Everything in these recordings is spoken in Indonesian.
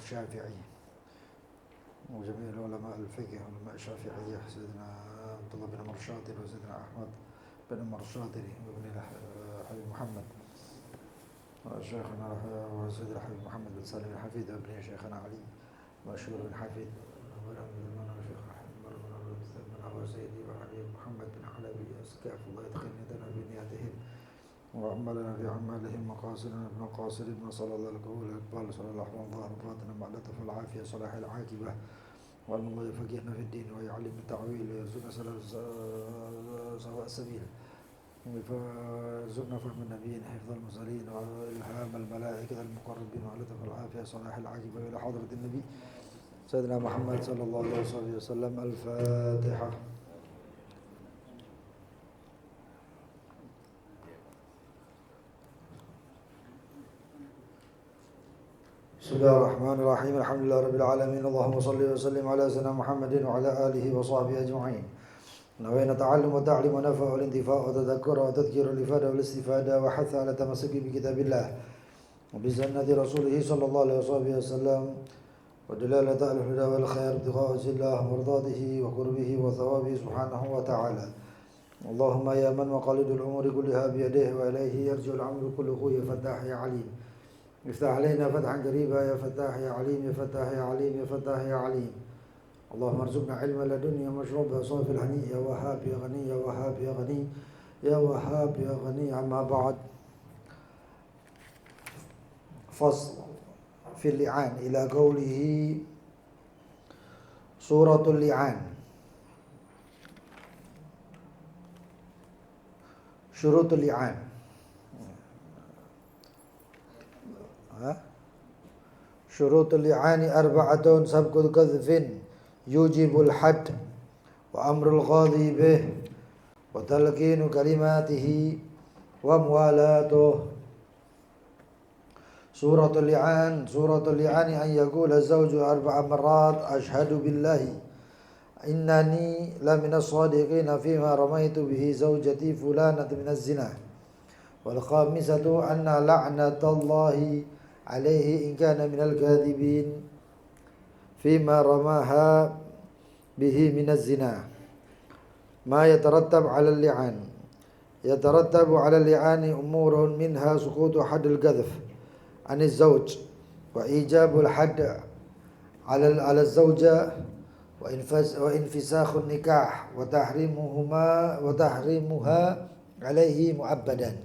الشافعي وجميع العلماء الفقه علماء الشافعية سيدنا عبد الله بن عمر الشاطري وسيدنا أحمد بن عمر الشاطري وابن حبيب محمد وشيخنا وسيدنا حبيب محمد بن سالم الحفيد وابن شيخنا علي مشهور بن حفيد وسيدي وحبيب محمد بن حلبي أسكاف الله يدخل ندنا بنياتهم وعملنا في أعمالهم مقاصدنا بمقاصدنا صلى الله عليه وسلم صلى الله عليه وسلم رباطنا مع اللطف والعافية صلاح العاقبة وأن الله يفقهنا في الدين ويعلم التعويل ويرزقنا سواء السبيل ويرزقنا فهم النبيين حفظ المرسلين وإلهام الملائكة المقربين ولطف العافية صلاح العاقبة إلى حضرة النبي سيدنا محمد صلى الله عليه وسلم. الفاتحة. بسم الله الرحمن الرحيم. الحمد لله رب العالمين. اللهم صل وسلم على سيدنا محمد وعلى آله وصحبه أجمعين. نوينا تعلم وتعليم ونفع والانتفاع وتذكر وتذكير الإفادة والاستفادة وحث على التمسك بكتاب الله وبسنة رسوله صلى الله عليه وسلم ودلالة على الهدى والخير ابتغاء وجه الله ومرضاته وقربه وثوابه سبحانه وتعالى. اللهم يا من مقاليد الأمور كلها بيده وإليه يرجع الأمر كله يا فتاح يا عليم افتح علينا فتحا قريبا يا فتاح يا عليم يا فتاح يا عليم يا فتاح يا عليم. اللهم ارزقنا علما لدنيا مشروبا صافي الحني يا وهاب يا غني يا وهاب يا غني يا وهاب يا غني. أما بعد، فصل في اللعان إلى قوله سورة اللعان. شروط اللعان. شروط اللعان أربعة: سبق القذف يوجب الحد وأمر القاضي به وتلقين كلماته وموالاته. سورة اللعان. سورة اللعان أن يقول الزوج 4 مرات أشهد بالله إنني لمن الصادقين فيما رميت به زوجتي فلانة من الزنا. والخامسة أن لعنة الله عليه إن كان من الكاذبين فيما رماها به من الزنا. ما يترتب على اللعان: يترتب على اللعان أمور منها سقوط حد القذف عن الزوج وإيجاب الحد على الزوجة وانفساخ النكاح وتحريمها عليه مؤبدا.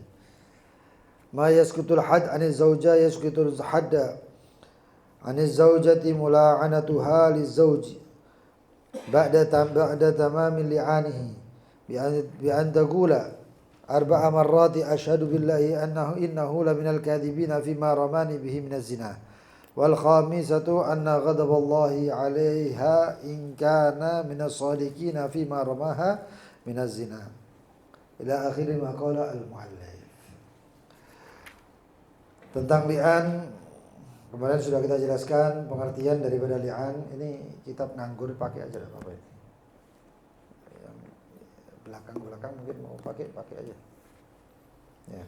ما يسقط الحد عن الزوجة: يسقط الحد عن الزوجة ملاعنتها للزوج بعد تمام لعانه بأن تقول 4 مرات أشهد بالله إنه لمن الكاذبين فيما رماني به من الزنا. والخامسة أن غضب الله عليها إن كان من الصادقين فيما رماها من الزنا. إلى آخر ما قال المؤلف. Tentang li'an kemarin sudah kita jelaskan pengertian daripada li'an. Ini kitab nganggur, pakai aja lah Bapak ini. Yang belakang mungkin mau pakai aja. Ya.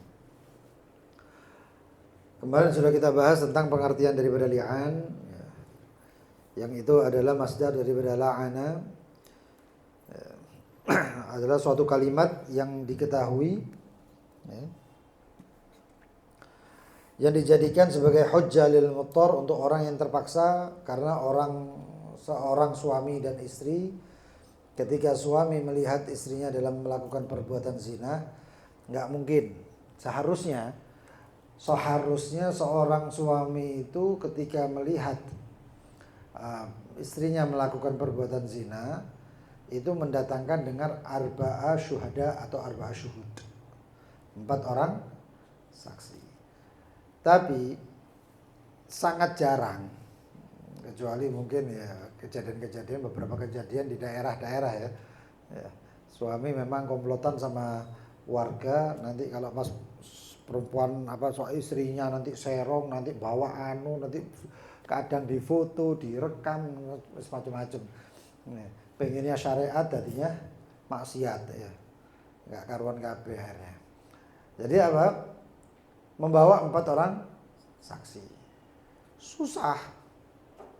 Kemarin sudah kita bahas tentang pengertian daripada li'an, ya. Yang itu adalah masdar daripada la'ana, ya. Adalah suatu kalimat yang diketahui, ya, yang dijadikan sebagai hujjah lil muttar untuk orang yang terpaksa. Karena seorang suami dan istri, ketika suami melihat istrinya dalam melakukan perbuatan zina, nggak mungkin, seharusnya seorang suami itu ketika melihat istrinya melakukan perbuatan zina itu mendatangkan dengan arba'a syuhada atau arba'a syuhud, 4 orang saksi. Tapi sangat jarang, kecuali mungkin ya beberapa kejadian di daerah-daerah ya. Suami memang komplotan sama warga, nanti kalau pas perempuan soal istrinya nanti serong, nanti bawa nanti kadang difoto, direkam, macam-macam. Pengennya syariat, tadinya maksiat ya, nggak karuan kabeh akhirnya. Jadi membawa 4 orang saksi susah.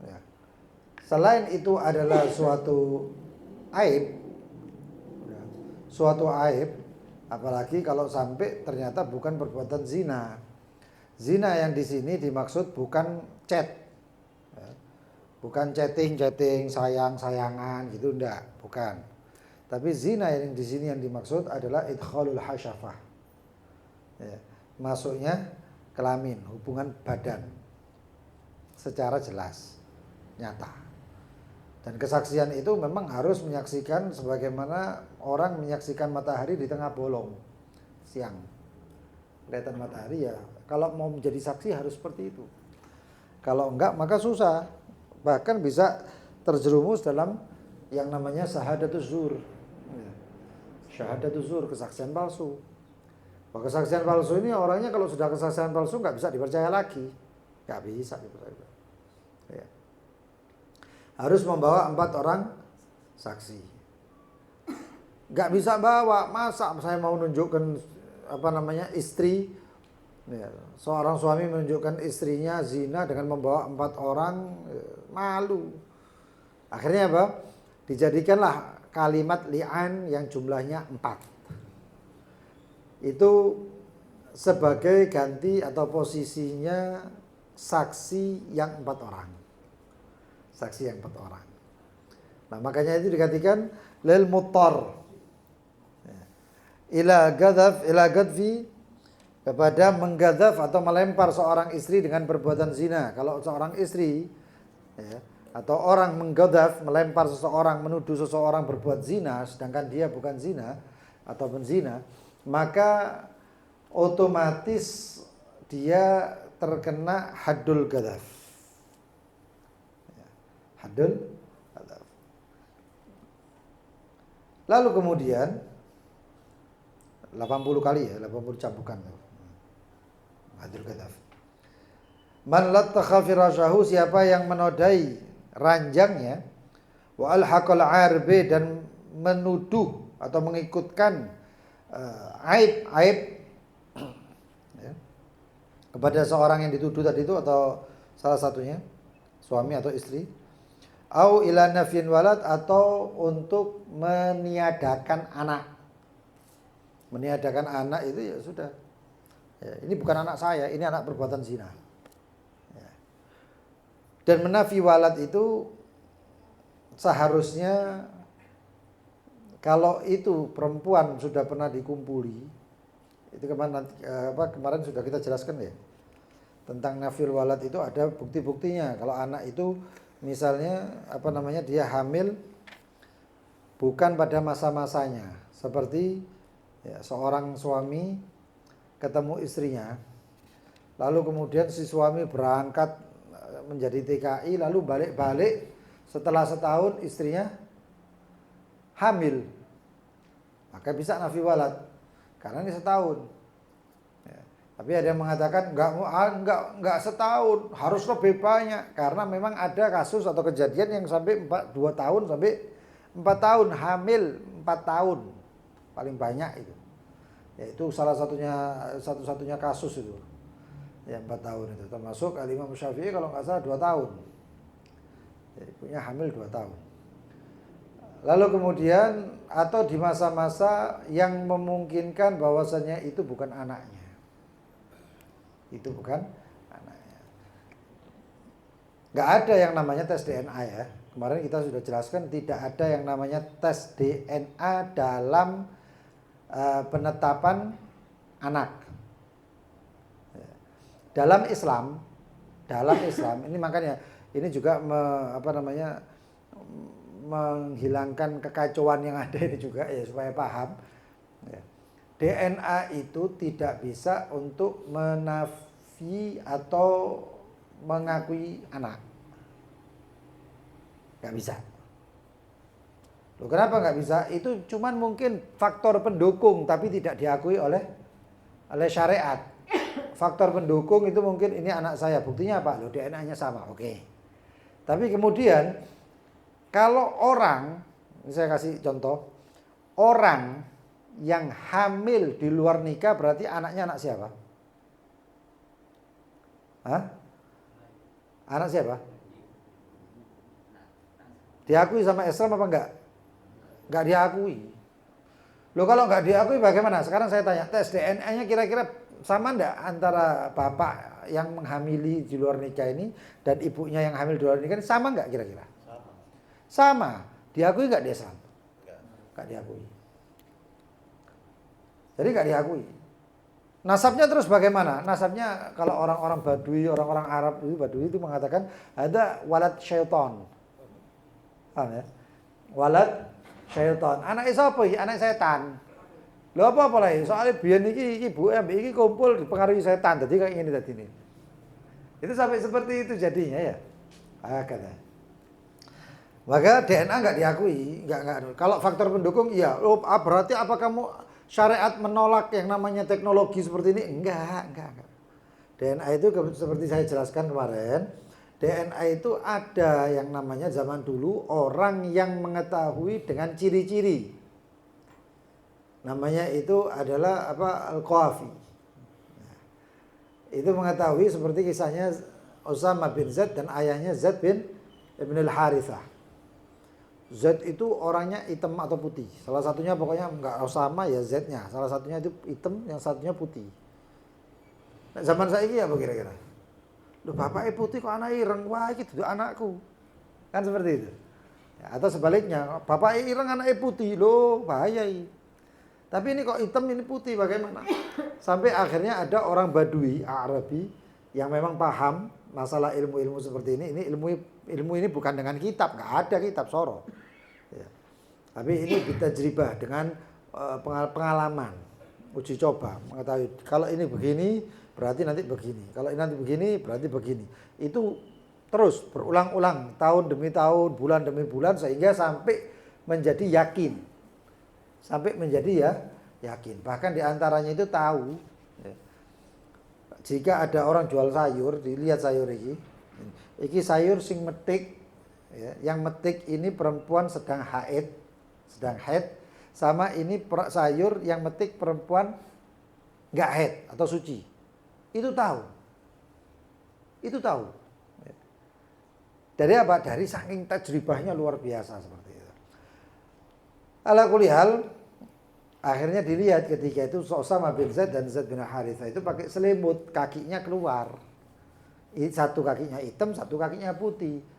Ya. Selain itu adalah suatu aib, ya, suatu aib, apalagi kalau sampai ternyata bukan perbuatan zina. Zina yang di sini dimaksud bukan chat, ya. Bukan chatting sayangan gitu, enggak, bukan. Tapi zina yang di sini yang dimaksud adalah idkhalul hasyafah, ya. Masuknya kelamin, hubungan badan secara jelas, nyata. Dan kesaksian itu memang harus menyaksikan sebagaimana orang menyaksikan matahari di tengah bolong siang. Kelihatan matahari ya, kalau mau menjadi saksi harus seperti itu. Kalau enggak maka susah. Bahkan bisa terjerumus dalam yang namanya syahadatuz zur. Syahadatuz zur, kesaksian palsu. Bahwa kesaksian palsu ini orangnya kalau sudah kesaksian palsu nggak bisa dipercaya lagi. Nggak bisa dipercaya. Ya. Harus membawa 4 orang saksi. Nggak bisa bawa, masa saya mau nunjukkan istri, ya, seorang suami menunjukkan istrinya zina dengan membawa 4 orang, malu. Akhirnya apa? Dijadikanlah kalimat li'an yang jumlahnya 4. Itu sebagai ganti atau posisinya saksi yang 4 orang. Saksi yang 4 orang. Nah, makanya itu digantikan lil muttar. Ila gadfi, kepada menggadaf atau melempar seorang istri dengan perbuatan zina. Kalau seorang istri, ya, atau orang menggadaf, melempar seseorang, menuduh seseorang berbuat zina sedangkan dia bukan zina atau penzina, maka otomatis dia terkena haddul gadaf. Haddul gadaf. Lalu kemudian 80 kali ya, 80 cambukan. Haddul gadaf. Man latakha firasyahu, siapa yang menodai ranjangnya, wa alhaqal arbi, dan menuduh atau mengikutkan aib ya, kepada seorang yang dituduh tadi itu atau salah satunya suami atau istri, au ila nafyin walad, atau untuk meniadakan anak. Meniadakan anak itu ya sudah, ya, ini bukan anak saya, ini anak perbuatan zina, ya. Dan menafi walad itu seharusnya kalau itu perempuan sudah pernah dikumpuli, itu kemarin sudah kita jelaskan ya, tentang nafil walad itu ada bukti-buktinya. Kalau anak itu misalnya dia hamil bukan pada masa-masanya, seperti ya, seorang suami ketemu istrinya, lalu kemudian si suami berangkat menjadi TKI, lalu balik-balik setelah setahun istrinya hamil, maka bisa nafi walad karena ini setahun. Ya. Tapi ada yang mengatakan enggak setahun, harus lebih banyak, karena memang ada kasus atau kejadian yang sampai 2 tahun sampai 4 tahun hamil 4 tahun paling banyak itu. Yaitu satu-satunya kasus itu. Ya 4 tahun itu termasuk Imam Syafi'i kalau nggak salah 2 tahun. Jadi punya hamil 2 tahun. Lalu kemudian atau di masa-masa yang memungkinkan bahwasanya itu bukan anaknya. Itu bukan anaknya. Nggak ada yang namanya tes DNA ya. Kemarin kita sudah jelaskan tidak ada yang namanya tes DNA dalam penetapan anak. Dalam Islam ini makanya ini juga menghilangkan kekacauan yang ada ini juga ya, supaya paham ya. DNA itu tidak bisa untuk menafi atau mengakui anak, nggak bisa. Loh, kenapa nggak bisa? Itu cuman mungkin faktor pendukung tapi tidak diakui oleh syariat. Faktor pendukung itu mungkin ini anak saya, buktinya apa? Loh, DNA-nya sama, oke. Tapi kemudian kalau orang, ini saya kasih contoh, orang yang hamil di luar nikah berarti anaknya anak siapa? Hah? Anak siapa? Diakui sama Islam apa enggak? Enggak diakui. Loh kalau enggak diakui bagaimana? Sekarang saya tanya, tes DNA-nya kira-kira sama enggak antara bapak yang menghamili di luar nikah ini dan ibunya yang hamil di luar nikah ini, sama enggak kira-kira? Sama. Diakui enggak di Islam? Enggak diakui. Jadi enggak diakui. Nasabnya terus bagaimana? Nasabnya kalau orang-orang Badui, orang-orang Arab itu Badui itu mengatakan ada walad syaitan. Paham ya? Walad syaitan. Anak sapa iki? Anak setan. Lho apa lah? Soalnya biyen iki ibuke ambek iki kumpul dipengaruhi setan. Dadi kayak ngene tadi ini. Itu sampai seperti itu jadinya ya. Kata. Maka DNA enggak diakui, enggak. Kalau faktor pendukung iya. Oh, berarti apa kamu syariat menolak yang namanya teknologi seperti ini? Enggak. DNA itu seperti saya jelaskan kemarin, DNA itu ada yang namanya zaman dulu orang yang mengetahui dengan ciri-ciri. Namanya itu adalah Al-Qawafi. Itu mengetahui seperti kisahnya Usama bin Zaid dan ayahnya Zaid bin Ibn al-Harithah. Z itu orangnya hitam atau putih. Salah satunya pokoknya enggak Osama ya Z-nya. Salah satunya itu hitam, yang satunya putih. Nah, zaman saiki apa kira-kira? Loh bapaknya putih kok anaknya ireng? Wah, iki dudu anakku. Kan seperti itu. Ya, atau sebaliknya, bapaknya ireng anaknya putih. Loh, bahaya ini. Tapi ini kok hitam ini putih bagaimana? Sampai akhirnya ada orang Badui, Arabi yang memang paham masalah ilmu-ilmu seperti ini. Ini ilmu ini bukan dengan kitab, enggak ada kitab soro. Ya. Tapi ini bitajribah dengan pengalaman, uji coba, mengetahui kalau ini begini berarti nanti begini, kalau ini nanti begini berarti begini. Itu terus berulang-ulang tahun demi tahun, bulan demi bulan sehingga sampai menjadi yakin, sampai menjadi yakin. Bahkan diantaranya itu tahu ya, jika ada orang jual sayur, dilihat sayur iki sayur sing metik. Ya, yang metik ini perempuan sedang haid, sama ini sayur yang metik perempuan nggak haid atau suci. Itu tahu. Ya. Dari apa? Dari saking tajribahnya luar biasa seperti itu. Ala kulli hal, akhirnya dilihat ketika itu Usama bin Zaid dan Zaid bin Harithah itu pakai selimut, kakinya keluar. Satu kakinya hitam, satu kakinya putih.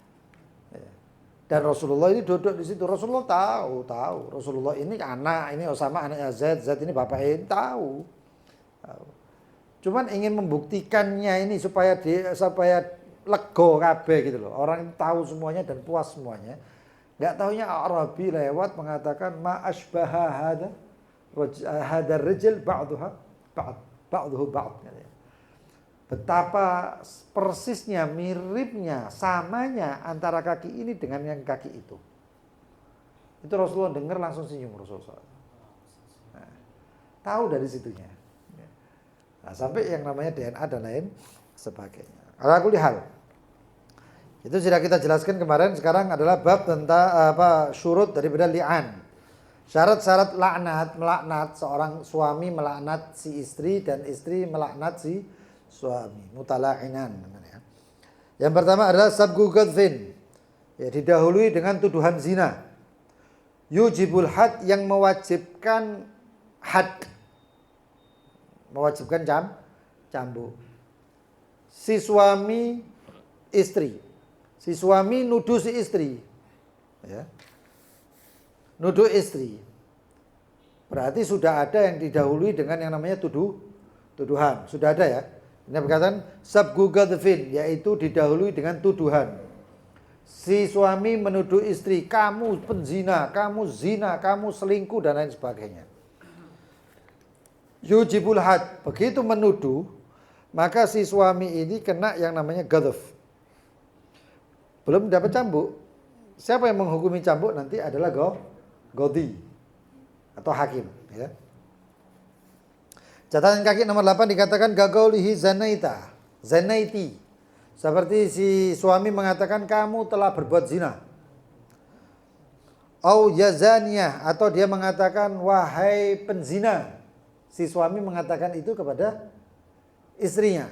Dan Rasulullah ini duduk di situ. Rasulullah tahu. Rasulullah ini anak, ini Osama anaknya Zaid ini bapaknya tahu. Cuman ingin membuktikannya ini supaya lego kabeh gitu loh. Orang itu tahu semuanya dan puas semuanya. Enggak tahunya Arabi lewat mengatakan ma asbaha hadar rijal ba'duhu ba'd. Betapa persisnya, miripnya, samanya antara kaki ini dengan yang kaki itu. Itu Rasulullah dengar langsung senyum Rasulullah. Nah, tahu dari situnya. Nah, sampai yang namanya DNA dan lain sebagainya. Ala kulli hal. Itu sudah kita jelaskan kemarin. Sekarang adalah bab tentang syurut daripada li'an. Syarat-syarat melaknat seorang suami melaknat si istri dan istri melaknat si suami, mutala'inan namanya. Yang pertama adalah sabgu ghadfin. Ya, didahului dengan tuduhan zina. Yujibul had, yang mewajibkan had. Mewajibkan cambuk. Si suami istri. Si suami nuduh si istri. Ya. Nuduh istri. Berarti sudah ada yang didahului dengan yang namanya tuduhan. Sudah ada ya. Ini berkaitan sabgu ghadfin, yaitu didahului dengan tuduhan. Si suami menuduh istri, kamu penzina, kamu zina, kamu selingkuh dan lain sebagainya. Yujibul had, begitu menuduh, maka si suami ini kena yang namanya ghadf. Belum dapat cambuk. Siapa yang menghukumi cambuk nanti adalah qadhi atau hakim, ya. Catatan kaki nomor 8 dikatakan gagaulihi zanaiti. Seperti si suami mengatakan kamu telah berbuat zina. Au yazaniyah, atau dia mengatakan wahai penzina. Si suami mengatakan itu kepada istrinya.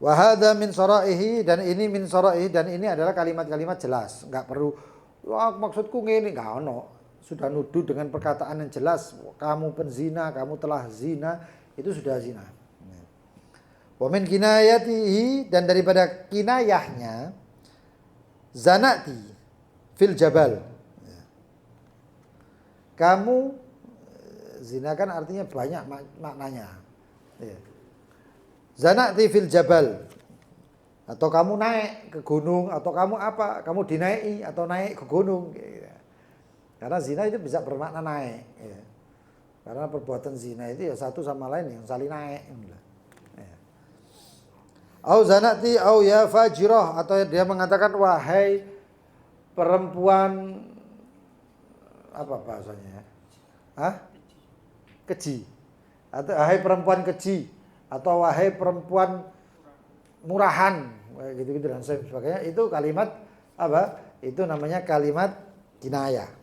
Wa hadza min saraihi, dan ini min saraihi, dan ini adalah kalimat-kalimat jelas, enggak perlu wah maksudku ngene, enggak ono. Sudah nuduh dengan perkataan yang jelas, kamu penzina, kamu telah zina, itu sudah zina. Wa min kinayatihi, dan daripada kinayahnya, zanati fil jabal. Kamu zina kan artinya banyak maknanya. Zanati fil jabal, atau kamu naik ke gunung, atau kamu apa, kamu dinaiki atau naik ke gunung. Karena zina itu bisa bermakna naik. Karena perbuatan zina itu ya satu sama lain yang saling naik. Au zanati au ya fajirah, atau dia mengatakan wahai perempuan apa bahasanya? Keji. Atau wahai perempuan keji, atau wahai perempuan murahan, gitu-gitu dan sebagainya. Itu kalimat apa? Itu namanya kalimat kinayah.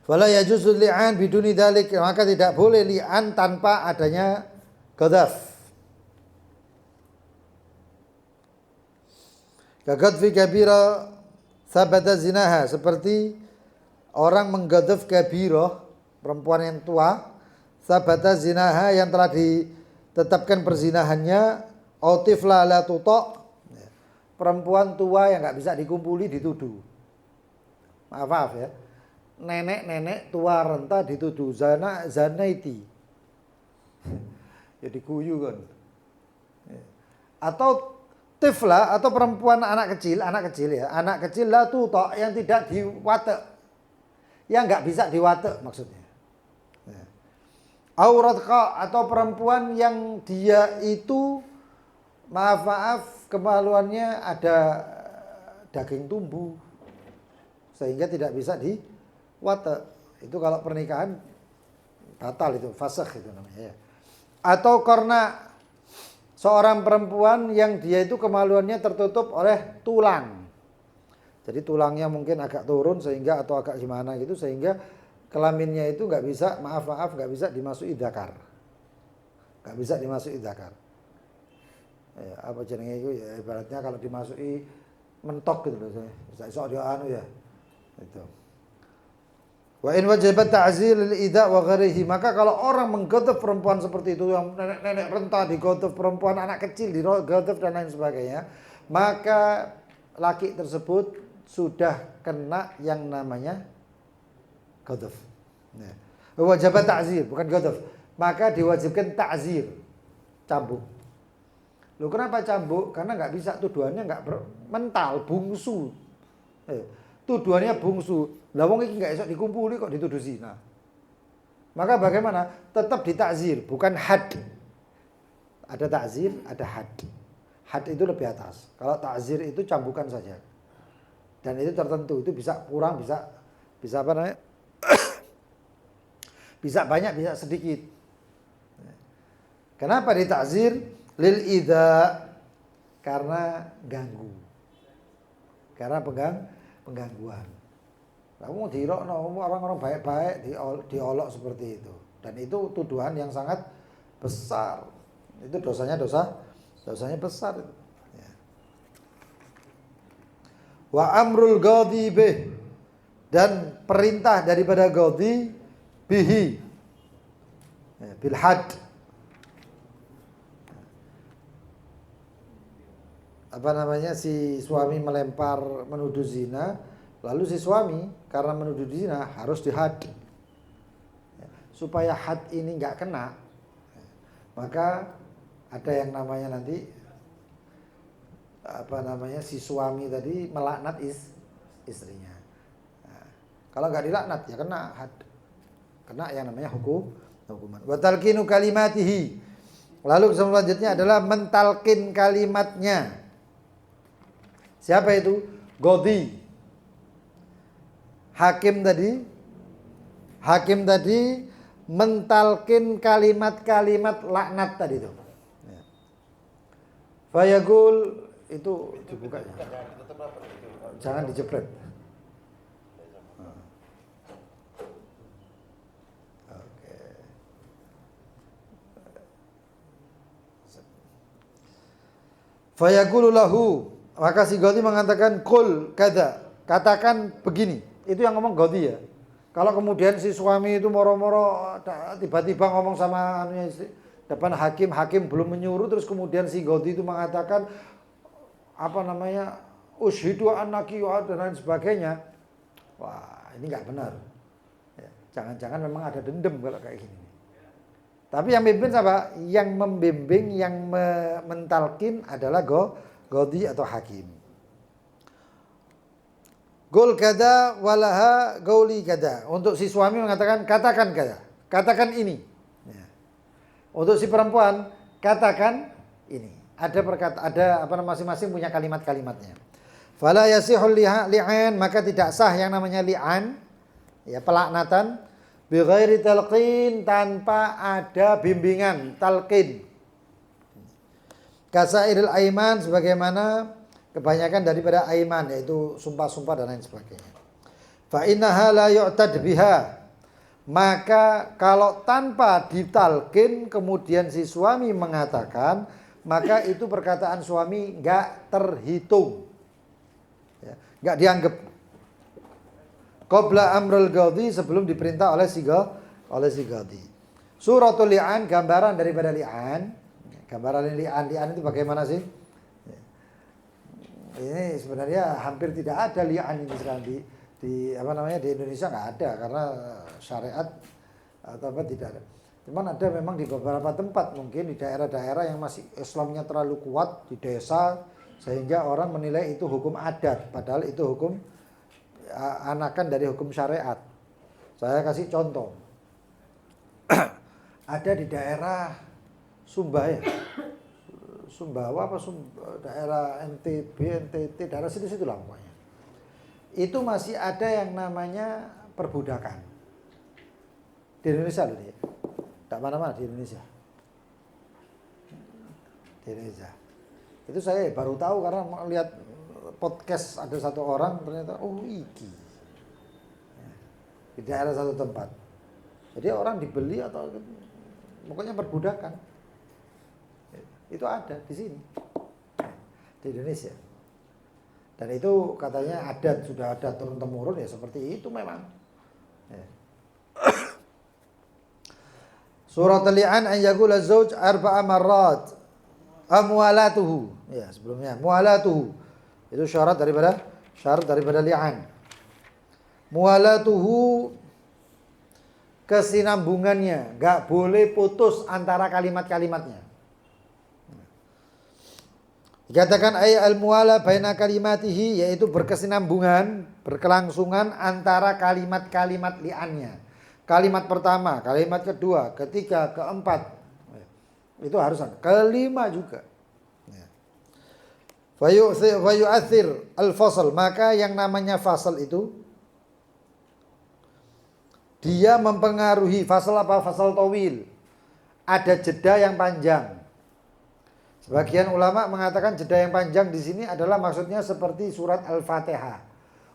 Fala yajuzu li'an biduni dzalik, maka tidak boleh li'an tanpa adanya ghadaf. Kagadfi kabira sabata zinaha, seperti orang menggadaf kabirah, perempuan yang tua, sabata zinaha, yang telah ditetapkan perzinahannya, autifla la tuta, perempuan tua yang enggak bisa dikumpuli dituduh. Maaf ya. Nenek-nenek tua renta dituduh zanaiti. Ya diguyu kan. Atau tifla, atau perempuan anak kecil ya, anak kecil la tuta, yang tidak diwatek, yang enggak bisa diwatek maksudnya. Auratka, atau perempuan yang dia itu maaf kemaluannya ada daging tumbuh sehingga tidak bisa diwatek. Itu kalau pernikahan batal, itu fasakh itu namanya ya. Atau karena seorang perempuan yang dia itu kemaluannya tertutup oleh tulang. Jadi tulangnya mungkin agak turun sehingga, atau agak gimana gitu, sehingga kelaminnya itu nggak bisa, nggak bisa dimasuki dzakar. Nggak bisa dimasuki dzakar. Ya, apa jenenge itu ya, ibaratnya kalau dimasuki mentok gitu loh. Iso dia anu ya. Itu. Wa in wajibat ta'zir lil ida wa ghairihi, maka kalau orang menggodaf perempuan seperti itu, yang nenek-nenek renta digodaf, perempuan anak kecil digodaf dan lain sebagainya, maka laki tersebut sudah kena yang namanya godaf. Ya. Wajibat ta'zir, bukan godaf. Maka diwajibkan ta'zir, cambuk. Loh kenapa cambuk? Karena nggak bisa, tuduhannya nggak mental, bungsu. Tuduhannya bungsu. Lah wong iki nggak esok dikumpuli kok dituduh zina. Maka bagaimana? Tetap ditakzir, bukan had. Ada takzir, ada had. Had itu lebih atas. Kalau takzir itu cambukan saja. Dan itu tertentu, itu bisa kurang, bisa apa namanya? Bisa banyak, bisa sedikit. Kenapa ditakzir? Lil ida, karena ganggu. Karena penggangguan. Kamu dirokno, orang-orang baik-baik diolok seperti itu. Dan itu tuduhan yang sangat besar. Itu dosanya besar itu. Ya. Wa amrul ghadi bih, dan perintah daripada ghadi bihi, ya, bil had. Apa namanya, si suami melempar menuduh zina, lalu si suami karena menuduh zina harus dihad. Supaya had ini nggak kena, maka ada yang namanya nanti apa namanya, si suami tadi melaknat istrinya. Nah, kalau nggak dilaknat ya kena had, kena yang namanya hukuman. Wa talqinu kalimatihi, lalu selanjutnya adalah mentalkin kalimatnya. Siapa itu? Ghadi. Hakim tadi mentalkin kalimat-kalimat laknat tadi itu. Fayaqul, itu dibuka ya. Jangan dijepret. Oke. Fayaqulu lahu, maka si Ghadi mengatakan qul kada, katakan begini. Itu yang ngomong Ghadi ya. Kalau kemudian si suami itu moro-moro tiba-tiba ngomong sama anunya istri, depan hakim belum menyuruh, terus kemudian si Ghadi itu mengatakan apa namanya, ushidu anaki dan lain sebagainya. Wah, ini nggak benar. Ya, jangan-jangan memang ada dendam kalau kayak gini. Tapi yang membimbing siapa? Yang membimbing, yang mentalkin adalah Ghadi atau hakim. Gol kada walaha gauli kada. Untuk si suami mengatakan katakan kada, katakan ini. Ya. Untuk si perempuan katakan ini. Ada apa masing-masing punya kalimat-kalimatnya. Fala yasihul li'an, maka tidak sah yang namanya li'an, ya pelaknatan, bi ghairi talqin, tanpa ada bimbingan, talqin. Kasairil aiman, sebagaimana kebanyakan daripada aiman, yaitu sumpah-sumpah dan lain sebagainya. Fa innaha la yu'tad biha, maka kalau tanpa ditalqin kemudian si suami mengatakan, maka itu perkataan suami enggak terhitung. Ya, enggak dianggap. Qabla amrul Ghadi, sebelum diperintah oleh si Ghadi. Suratul li'an, gambaran daripada li'an. Gambaran li'an itu bagaimana sih? Ini sebenarnya hampir tidak ada li'an ini sekarang di apa namanya, di Indonesia nggak ada karena syariat atau apa tidak ada. Cuman ada memang di beberapa tempat, mungkin di daerah-daerah yang masih Islamnya terlalu kuat, di desa, sehingga orang menilai itu hukum adat, padahal itu hukum anakan dari hukum syariat. Saya kasih contoh. Ada di daerah Sumbawa, daerah NTT, daerah situ-situ lah pokoknya. Itu masih ada yang namanya perbudakan. Di Indonesia loh dia. Tak mana-mana di Indonesia. Di Indonesia. Itu saya baru tahu karena melihat podcast ada satu orang, ternyata iki di daerah satu tempat. Jadi orang dibeli atau pokoknya perbudakan. Itu ada di sini, di Indonesia. Dan itu katanya adat, sudah ada turun-temurun, ya seperti itu memang. Ya. Surat al-li'an an yaqula zawj arba'a marrat amwalatuhu. Ya, sebelumnya mualatuhu. Itu syarat daripada li'an. Mualatuhu, kesinambungannya, enggak boleh putus antara kalimat-kalimatnya. Dikatakan ayat al-muwala baina kalimatihi, yaitu berkesinambungan, berkelangsungan antara kalimat-kalimat li'annya. Kalimat pertama, kalimat kedua, ketiga, keempat. Itu harus ada. Kelima juga. Fayu'athir al-fasl, maka yang namanya fasal itu dia mempengaruhi. Fasal apa? Fasal tawil. Ada jeda yang panjang. Sebagian ulama mengatakan jeda yang panjang di sini adalah maksudnya seperti surat Al-Fatihah.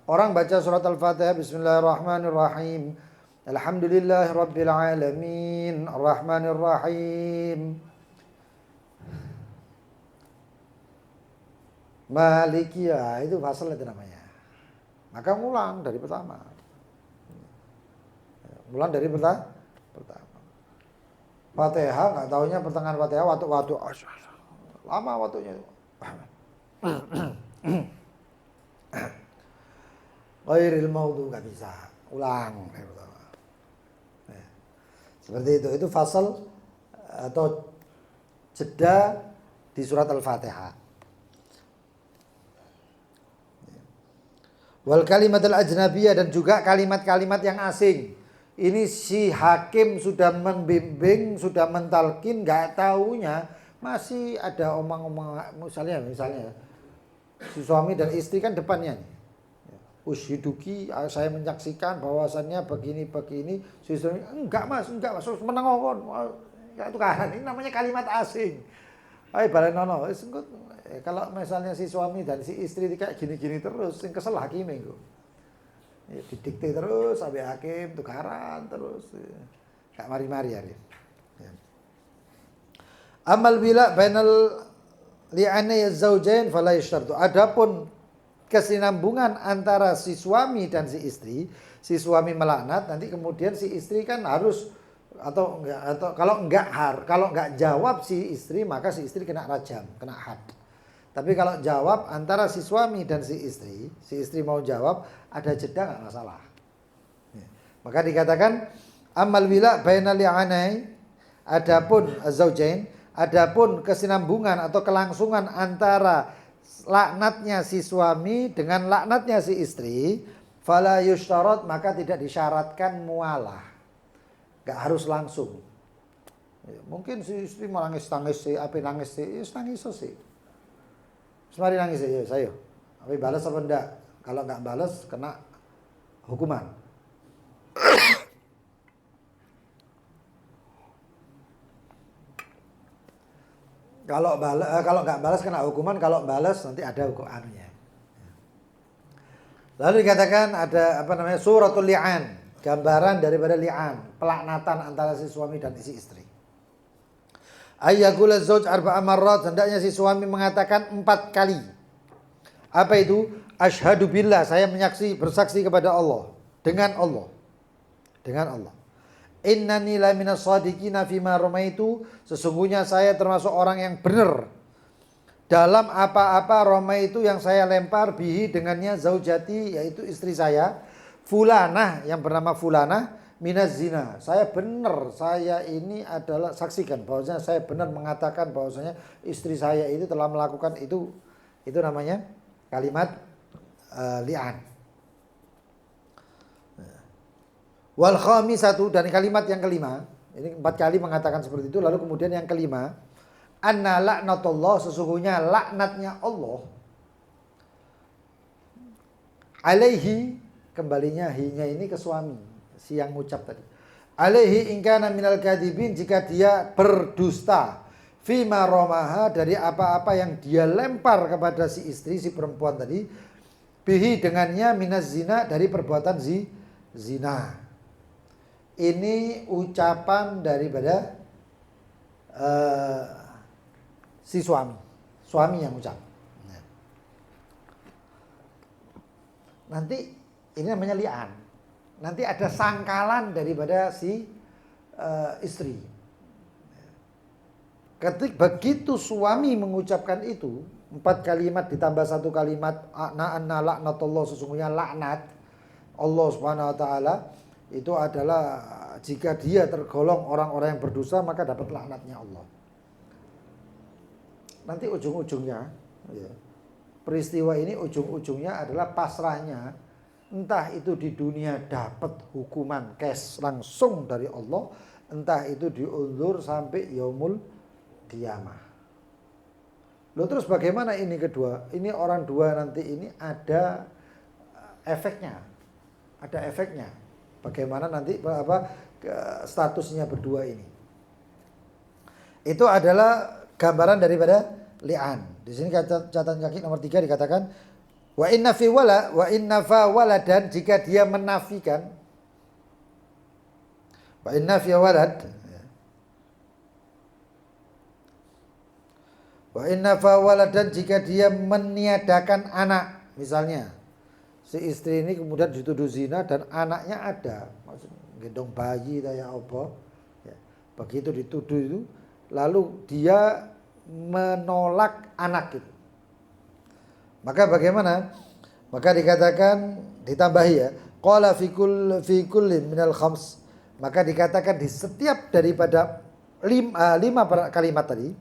Orang baca surat Al-Fatihah, Bismillahirrahmanirrahim, Alhamdulillahirabbil alamin, Arrahmanirrahim, Maliki, ya itu fasal itu namanya. Maka ngulang dari pertama. Ngulang dari pertama. Fatihah enggak taunya pertengahan Fatihah waktu lama waktunya. Ghairil maudhu, enggak bisa. Ulang dari pertama. Seperti itu fasal atau jeda di surat Al-Fatihah. Wal kalimatul ajnabiyah, dan juga kalimat-kalimat yang asing. Ini si hakim sudah membimbing, sudah mentalkin, enggak taunya masih ada omong-omong. Misalnya si suami dan istri kan depannya nih. Ushiduki, saya menyaksikan bahwasannya begini, si suami enggak mas, menengokon, enggak tukaran. Ini namanya kalimat asing. Ayo balenono, kalau misalnya si suami dan si istri kayak gini-gini terus, yang kesel hakim itu. Ya, didikte terus sampai hakim tukaran terus. Enggak mari-mari ya. Amal bila bainal li'anay zaujain fala yashtartu. Adapun kesinambungan antara si suami dan si istri, si suami melaknat, nanti kemudian si istri kan harus atau kalau enggak jawab si istri, maka si istri kena rajam, kena had. Tapi kalau jawab antara si suami dan si istri mau jawab, ada jeda enggak masalah. Maka dikatakan amal wila bainal li'anai, adapun zaujain, adapun kesinambungan atau kelangsungan antara laknatnya si suami dengan laknatnya si istri, fala yushtarat, maka tidak disyaratkan mualah. Enggak harus langsung. Mungkin si istri mau nangis sih, apa nangis sih. Semari nangis ya saya. Tapi balas apa enggak? Kalau enggak balas kena hukuman. Kalau nggak balas kena hukuman, kalau balas nanti ada hukumannya. Lalu dikatakan ada suratul li'an, gambaran daripada li'an, pelaknatan antara si suami dan si istri. Ayyakula zauj arba'a marrat, hendaknya si suami mengatakan 4 kali. Apa itu? Asyhadu billah, saya bersaksi kepada Allah, dengan Allah. Innani la minas shadiqina fima ramaitu, sesungguhnya saya termasuk orang yang benar dalam apa-apa ramaitu yang saya lempar bihi dengannya zaujati, yaitu istri saya, fulanah yang bernama fulanah, minaz zina. Saya benar, saya ini adalah, saksikan bahwasanya saya benar mengatakan bahwasanya istri saya itu telah melakukan itu namanya kalimat li'an. Wal khamisatu, dan kalimat yang kelima, ini 4 kali mengatakan seperti itu, lalu kemudian yang kelima, anna laknatullah, sesungguhnya laknatnya Allah, alaihi, kembalinya hinya ini ke suami, si yang ngucap tadi. Alaihi ingkana minal kadibin, jika dia berdusta, fima romaha, dari apa-apa yang dia lempar kepada si istri, si perempuan tadi, bihi dengannya minaz zina, dari perbuatan zina. Ini ucapan daripada si suami yang ucap. Nanti ini namanya li'an. Nanti ada sangkalan daripada si istri. Begitu suami mengucapkan itu 4 kalimat ditambah 1 kalimat anna laknatullah, sesungguhnya laknat Allah Subhanahu wa taala, itu adalah jika dia tergolong orang-orang yang berdosa, maka dapat laknatnya Allah. Nanti ujung-ujungnya peristiwa ini ujung-ujungnya adalah pasrahnya, entah itu di dunia dapat hukuman cash langsung dari Allah, entah itu diundur sampai yaumul qiyamah. Loh, terus bagaimana ini kedua? Ini orang dua nanti ini ada efeknya. Bagaimana nanti statusnya berdua ini? Itu adalah gambaran daripada li'an. Di sini catatan kaki nomor 3 dikatakan wa inna fa waladan, jika dia menafikan wa inna fi walad, wa inna fa waladan, jika dia meniadakan anak, misalnya si istri ini kemudian dituduh zina dan anaknya ada, maksudnya gendong bayi kayak apa, ya, begitu dituduh itu, lalu dia menolak anak itu, maka bagaimana? Maka dikatakan, ditambahi ya, qala fi kulli minal khams, maka dikatakan di setiap daripada 5 kalimat tadi.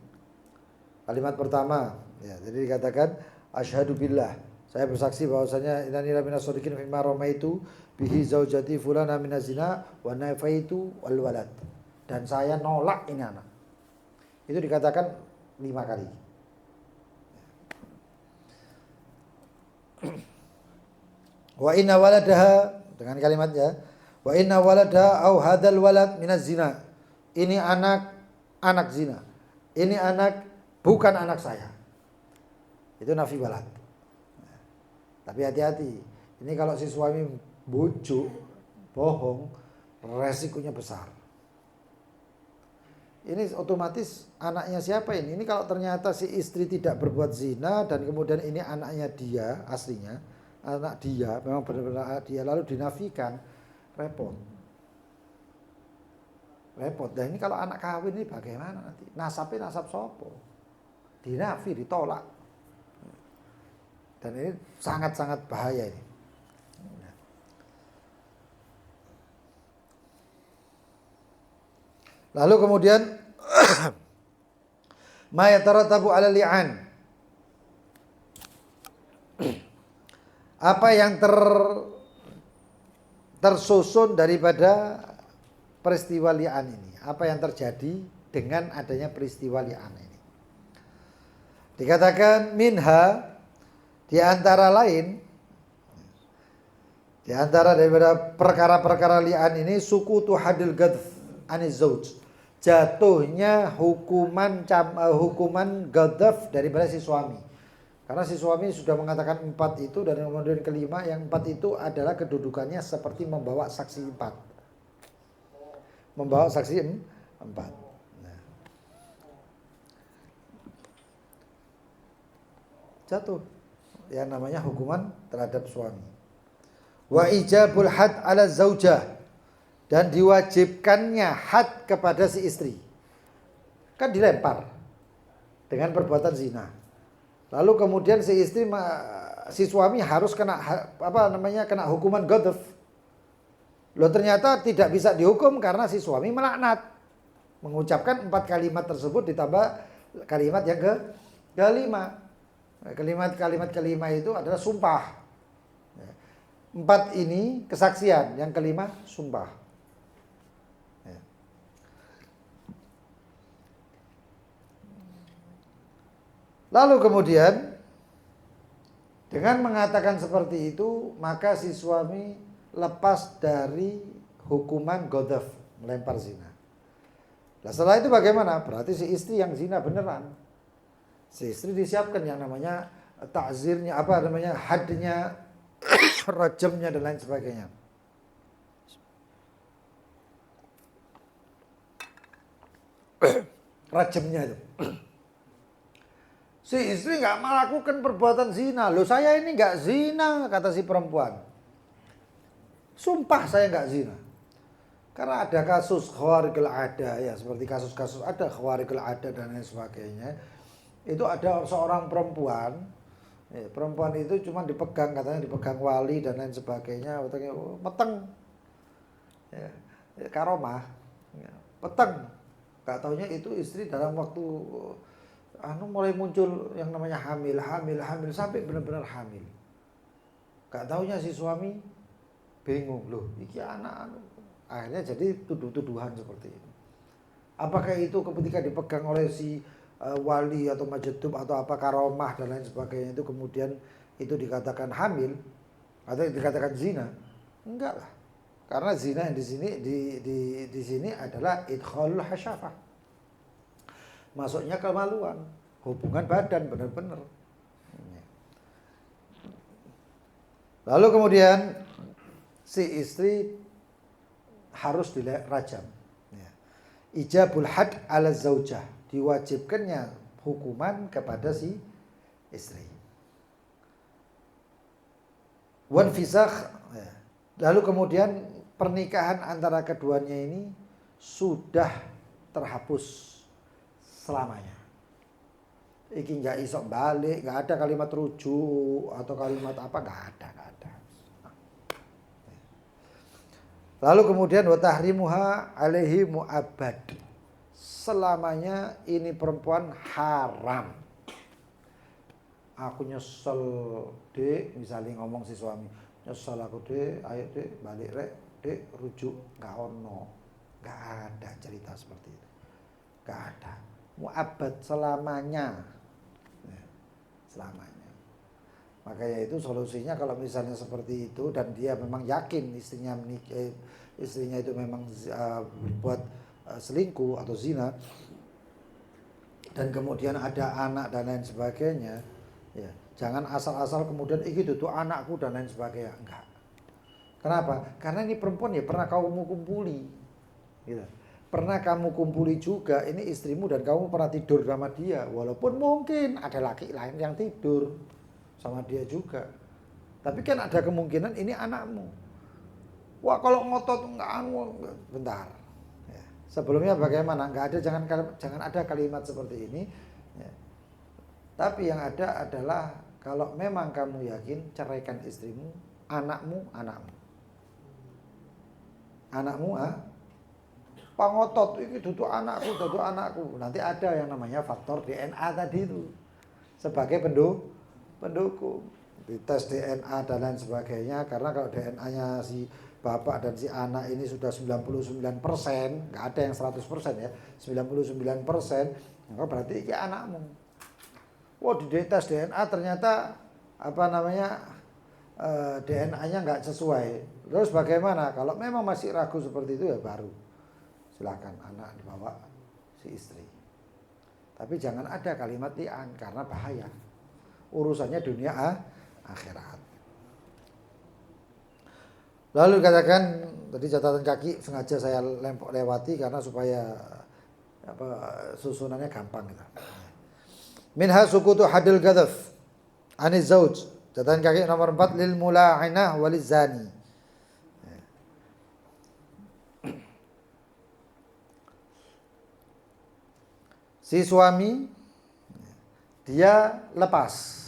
Kalimat pertama, ya, jadi dikatakan asyhadu billah, saya bersaksi bahwasanya innani la minas shadiqin fima ramaitu bihi zaujati fulana minaz zina wa nafaitu wal walad, dan saya nolak ini anak. Itu dikatakan 5 kali. Wa inna waladaha, dengan kalimatnya wa inna waladaha au hadal walad minaz zina, ini anak zina, ini anak bukan anak saya. Itu nafi walad. Tapi hati-hati, ini kalau si suami bujuk, bohong, resikonya besar. Ini otomatis anaknya siapa ini? Ini kalau ternyata si istri tidak berbuat zina dan kemudian ini anaknya dia aslinya, anak dia, memang benar-benar anak dia, lalu dinafikan, repot. Repot. Dan ini kalau anak kawin ini bagaimana nanti? Nasabnya nasab sopo? Dinafi, ditolak. Dan ini sangat-sangat bahaya ini. Lalu kemudian ma yatarattabu 'ala li'an. Apa yang tersusun daripada peristiwa li'an ini? Apa yang terjadi dengan adanya peristiwa li'an ini? Dikatakan minha, di antara lain, di antara daripada perkara-perkara li'an ini, sukutu hadil gadf aniz zauj, jatuhnya hukuman gadaf daripada si suami. Karena si suami sudah mengatakan 4 itu, dan kemudian kelima, yang 4 itu adalah kedudukannya seperti membawa saksi 4. Membawa saksi 4. Nah. Jatuh yang namanya hukuman terhadap suami. Wa ijabul had ala zaujah, dan diwajibkannya had kepada si istri. Kan dilempar dengan perbuatan zina. Lalu kemudian si istri, si suami harus kena kena hukuman ghadaf. Loh, ternyata tidak bisa dihukum karena si suami melaknat. Mengucapkan 4 kalimat tersebut ditambah kalimat yang kelima. Kalimat kelima itu adalah sumpah. 4 ini kesaksian, yang kelima sumpah. Lalu kemudian dengan mengatakan seperti itu, maka si suami lepas dari hukuman ghadaf, melempar zina. Nah, setelah itu bagaimana? Berarti si istri yang zina beneran. Si istri disiapkan yang namanya ta'zirnya, hadnya, rajamnya dan lain sebagainya. Rajamnya itu. Si istri nggak melakukan perbuatan zina. Loh, saya ini nggak zina, kata si perempuan. Sumpah saya nggak zina. Karena ada kasus khawarikul ada, ya, seperti kasus-kasus ada khawarikul ada dan lain sebagainya. Itu ada seorang perempuan, ya, perempuan itu cuma dipegang, katanya dipegang wali dan lain sebagainya, meteng, ya, karomah, ya, peteng. Gak taunya itu istri dalam waktu mulai muncul yang namanya hamil sampai benar-benar hamil. Gak taunya si suami bingung, loh, iki anak. Akhirnya jadi tuduh-tuduhan seperti itu. Apakah itu ketika dipegang oleh si wali atau majedub atau apa karomah dan lain sebagainya, itu kemudian itu dikatakan hamil atau dikatakan zina? Enggak lah. Karena zina yang di sini adalah idkhalul hasyafah. Masuknya kemaluan, hubungan badan benar-benar. Lalu kemudian si istri harus dirajam. Ijabul had ala zaujah, diwajibkannya hukuman kepada si istri. Wan fisakh, lalu kemudian pernikahan antara keduanya ini sudah terhapus selamanya. Iki nggak iso balik, nggak ada kalimat rujuk atau kalimat apa, nggak ada. Lalu kemudian wa tahrimuha alaihi mu'abbad, selamanya ini perempuan haram. Aku nyesel, Dek, misalnya ngomong si suami, nyesel aku, Dek, ayo Dek balik rek, Dek rujuk, nggak ono, nggak ada cerita seperti itu, nggak ada. Mu'abbad selamanya, selamanya. Makanya itu solusinya kalau misalnya seperti itu dan dia memang yakin istrinya itu memang berbuat selingkuh atau zina, dan kemudian ada anak dan lain sebagainya, ya jangan asal-asal kemudian itu tuh anakku dan lain sebagainya. Enggak. Kenapa? Karena ini perempuan ya pernah kamu kumpuli, gitu. pernah kamu kumpuli juga ini istrimu dan kamu pernah tidur sama dia, walaupun mungkin ada laki lain yang tidur sama dia juga, tapi kan ada kemungkinan ini anakmu. Wah kalau ngotot bentar. Ya. Sebelumnya bagaimana? Nggak ada, jangan ada kalimat seperti ini. Ya. Tapi yang ada adalah kalau memang kamu yakin, ceraikan istrimu, anakmu. Anakmu pangotot ini duduk anakku. Nanti ada yang namanya faktor DNA tadi itu sebagai pendukung. Dites DNA dan lain sebagainya, karena kalau DNA-nya si bapak dan si anak ini sudah 99%, nggak ada yang 100% ya, 99%, maka berarti ini anakmu. Wah di tes DNA ternyata DNA-nya nggak sesuai. Terus bagaimana? Kalau memang masih ragu seperti itu ya baru silakan anak dibawa si istri. Tapi jangan ada kalimat li'an karena bahaya. Urusannya dunia akhirat. Lalu katakan tadi catatan kaki sengaja saya lewati karena supaya susunannya gampang gitu. Minha sukutu hadil ghadaf aniz zauj. Catatan kaki nomor 4 lil mula'inah waliz zani. Si suami dia lepas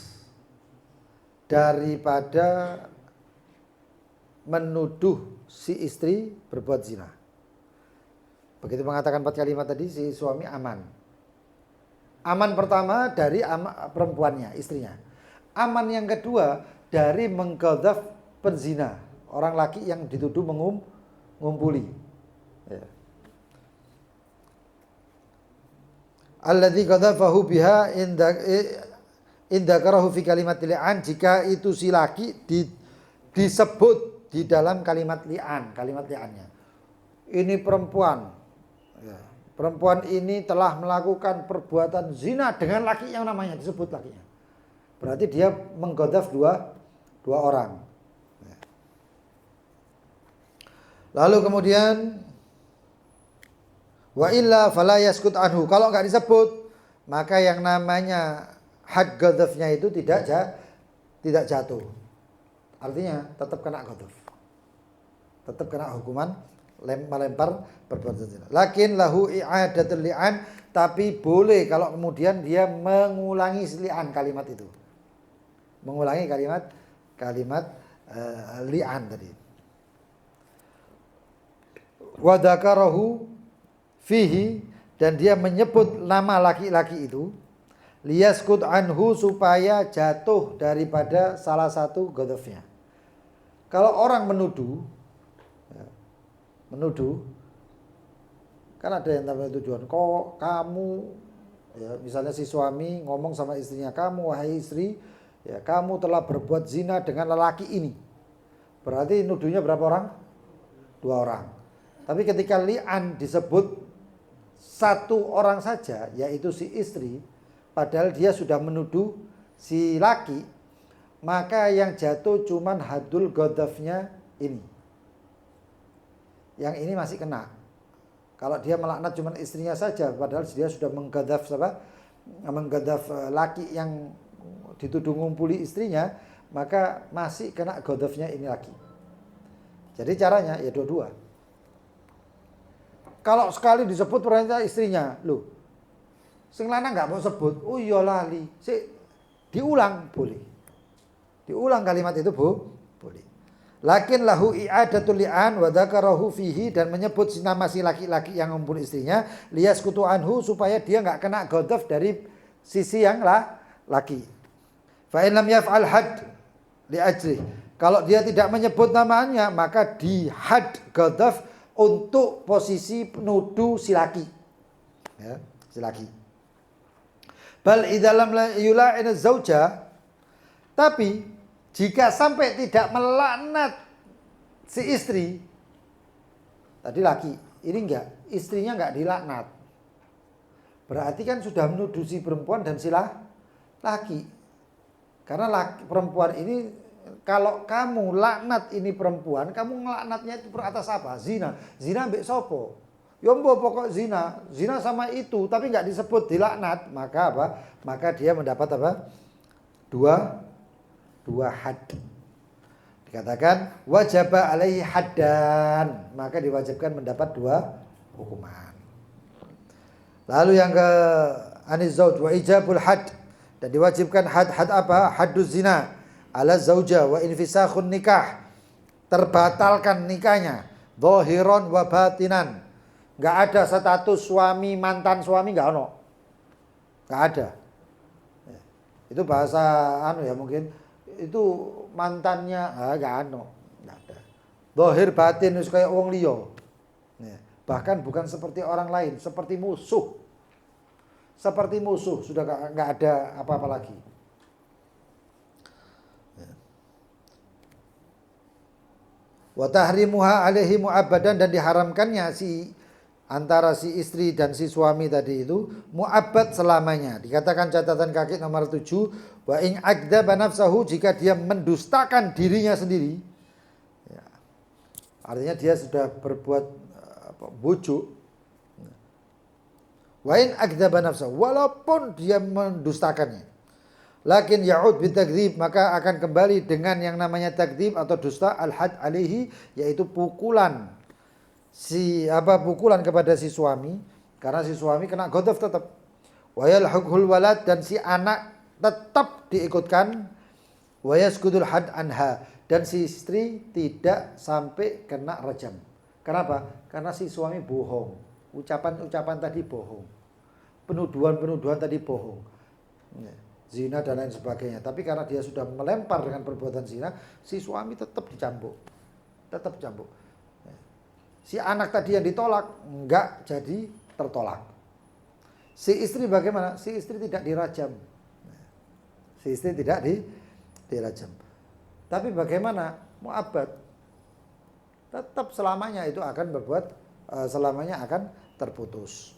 daripada menuduh si istri berbuat zina. Begitu mengatakan 4 kalimat tadi, si suami aman. Aman pertama dari perempuannya, istrinya. Aman yang kedua dari mengghadhaf penzina, orang laki yang dituduh mengumpuli. Ya. Alladzi ghadhafahu biha inda karahu fi kalimat li'an, jika itu si laki disebut di dalam kalimat li'an, kalimat li'annya. Ini perempuan, ya, perempuan ini telah melakukan perbuatan zina dengan laki yang namanya disebut lakinya. Berarti dia mengghadhaf dua orang. Ya. Lalu kemudian wa illa fala yaskut anhu. Kalau enggak disebut, maka yang namanya had ghadhafnya itu tidak jatuh. Artinya tetap kena ghadhaf. Tetap kena hukuman melempar perbuatan zina. Lakin lahu i'adatul li'an, tapi boleh kalau kemudian dia mengulangi li'an kalimat itu. Mengulangi kalimat li'an tadi. Wa dzakarahu fihi, dan dia menyebut nama laki-laki itu, liyaskut anhu, supaya jatuh daripada salah satu ghadhafnya. Kalau orang menuduh kan ada yang namanya tujuan. Kok kamu, ya, misalnya si suami ngomong sama istrinya, kamu wahai istri, ya kamu telah berbuat zina dengan lelaki ini. Berarti nuduhnya berapa orang? 2 orang. Tapi ketika li'an disebut 1 orang saja, yaitu si istri, padahal dia sudah menuduh si laki, maka yang jatuh cuman hadul ghadhafnya ini. Yang ini masih kena. Kalau dia melaknat cuman istrinya saja, padahal dia sudah mengghadhaf laki yang dituduh ngumpuli istrinya, maka masih kena ghadhafnya ini lagi. Jadi caranya ya dua-dua. Kalau sekali disebut perintah istrinya, loh, sing lanang nggak mau sebut, oh iya lali, diulang boleh, diulang kalimat itu boleh. Lakin lahu i'adatul li'an wa dzakarahu fihi, dan menyebut nama si laki-laki yang ngumpul istrinya, liyaskutu anhu, supaya dia nggak kena ghadhaf dari sisi yang laki. Fa in lam yaf'al had li ajri, kalau dia tidak menyebut namanya, maka di had ghadhaf untuk posisi penuduh si laki, ya, si laki. Bal idalam yula'in zauja, tapi jika sampai tidak melaknat si istri, tadi laki, ini enggak, istrinya enggak dilaknat, berarti kan sudah menuduh si perempuan dan si laki. Karena perempuan ini, kalau kamu laknat ini perempuan, kamu ngelaknatnya itu atas apa? Zina. Zina ambek sopo? Ya pokok zina sama itu, tapi nggak disebut dilaknat, maka apa? Maka dia mendapat apa? Dua had. Dikatakan wajaba alaihi haddan, maka diwajibkan mendapat 2 hukuman. Lalu yang ke anis zauj wa ijabul had, dan diwajibkan had apa? Hadduz zina ala zauja wa infisakhun nikah, terbatalkan nikahnya zahiran wa batinan. Enggak ada status suami mantan suami, enggak ono. Enggak ada. Itu bahasa ya mungkin itu mantannya enggak ono, enggak ada. Zahir batin wis kaya wong liya. Bahkan bukan seperti orang lain, seperti musuh. Seperti musuh, sudah enggak ada apa-apa lagi. Wa tahrimuha alaihi mu'abbadan, dan diharamkannya antara si istri dan si suami tadi itu mu'abbad selamanya. Dikatakan catatan kaki nomor 7, wa in akdzaba nafsahu, jika dia mendustakan dirinya sendiri. Ya. Artinya dia sudah berbuat bujuk. Wa in akdzaba nafsahu, walaupun dia mendustakannya. Lakin ya'ud bitakdzib, maka akan kembali dengan yang namanya takdzib atau dusta, al-had alaihi, yaitu pukulan pukulan kepada si suami, karena si suami kena ghadab tetap. Wa yalhuqul walad, dan si anak tetap diikutkan. Wa yasqudul had anha, dan si istri tidak sampai kena rajam. Kenapa? Karena si suami bohong. Ucapan-ucapan tadi bohong. Penuduhan-penuduhan tadi bohong. Zina dan lain sebagainya. Tapi karena dia sudah melempar dengan perbuatan zina, si suami tetap dicambuk. Tetap cambuk. Si anak tadi yang ditolak enggak jadi tertolak. Si istri bagaimana? Si istri tidak dirajam. Si istri tidak dirajam. Tapi bagaimana? Mu'abbad. Tetap selamanya itu akan berbuat, selamanya akan terputus.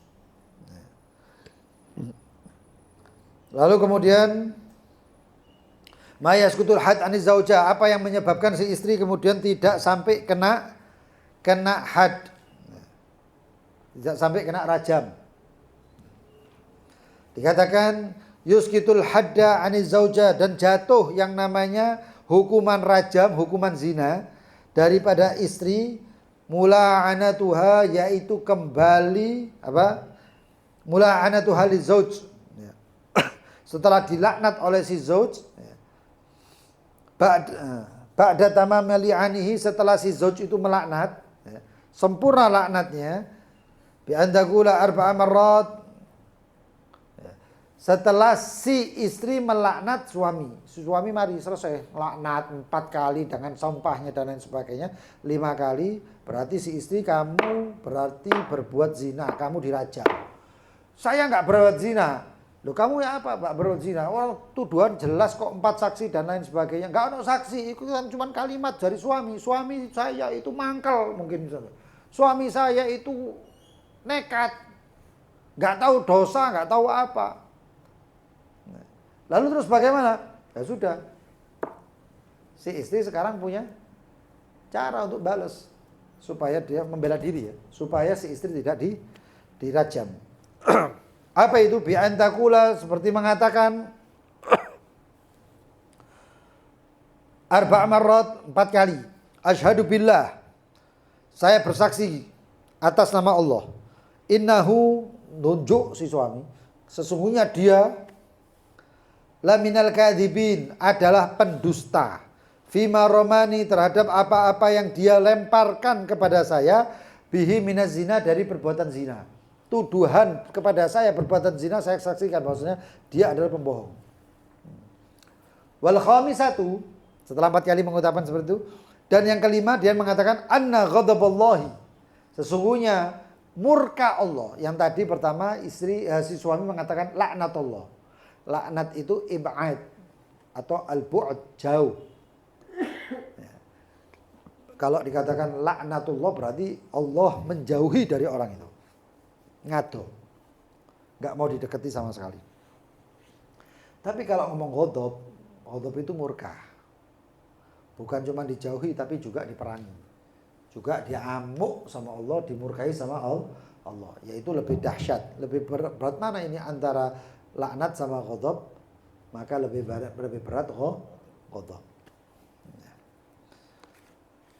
Lalu kemudian mayaskutul had aniz zauja, apa yang menyebabkan si istri kemudian tidak sampai kena had, tidak sampai kena rajam. Dikatakan yuskitul hadda aniz zauja, dan jatuh yang namanya hukuman rajam, hukuman zina daripada istri, mula'anatuha, yaitu kembali mula'anatuha li zauj, setelah dilaknat oleh si zauj, ba'da tamam li'anihi, setelah si zauj itu melaknat, sempurna laknatnya, bi andaqula arba'a marrat, setelah si istri melaknat suami mari selesai laknat 4 kali dengan sampahnya dan lain sebagainya, 5 kali, berarti si istri, kamu berarti berbuat zina, kamu dirajam. Saya enggak berbuat zina. Loh, kamu ya apa Pak berbuat zina? Oh, tuduhan jelas kok, 4 saksi dan lain sebagainya. Enggak ada saksi, itu kan cuma kalimat dari suami. Suami saya itu mangkel mungkin misalnya. Suami saya itu nekat. Enggak tahu dosa, enggak tahu apa. Lalu terus bagaimana? Ya sudah. Si istri sekarang punya cara untuk balas supaya dia membela diri ya, supaya si istri tidak dirajam. Apa itu? Bi antakula, seperti mengatakan arba' marrat, 4 kali. Asyhadu billah, saya bersaksi atas nama Allah. Innahu, nunjuk si suami, sesungguhnya dia laminal kadhibin, adalah pendusta. Fima romani, terhadap apa-apa yang dia lemparkan kepada saya, bihi minaz zina, dari perbuatan zina. Tuduhan kepada saya perbuatan zina, saya saksikan bahwasanya dia adalah pembohong. Wal khamisatu, setelah 4 kali mengutarakan seperti itu, dan yang kelima dia mengatakan anna ghadaballahi, sesungguhnya murka Allah. Yang tadi pertama si suami mengatakan laknatullah. Laknat itu ib'ad atau al-bu'd, jauh. Ya. Kalau dikatakan laknatullah berarti Allah menjauhi dari orang itu. Ngado. Enggak mau didekati sama sekali. Tapi kalau ngomong ghadab itu murka. Bukan cuma dijauhi tapi juga diperangi. Juga dia amuk sama Allah, dimurkai sama Allah, yaitu lebih dahsyat, lebih berat mana ini antara laknat sama ghadab, maka lebih berat ghadab.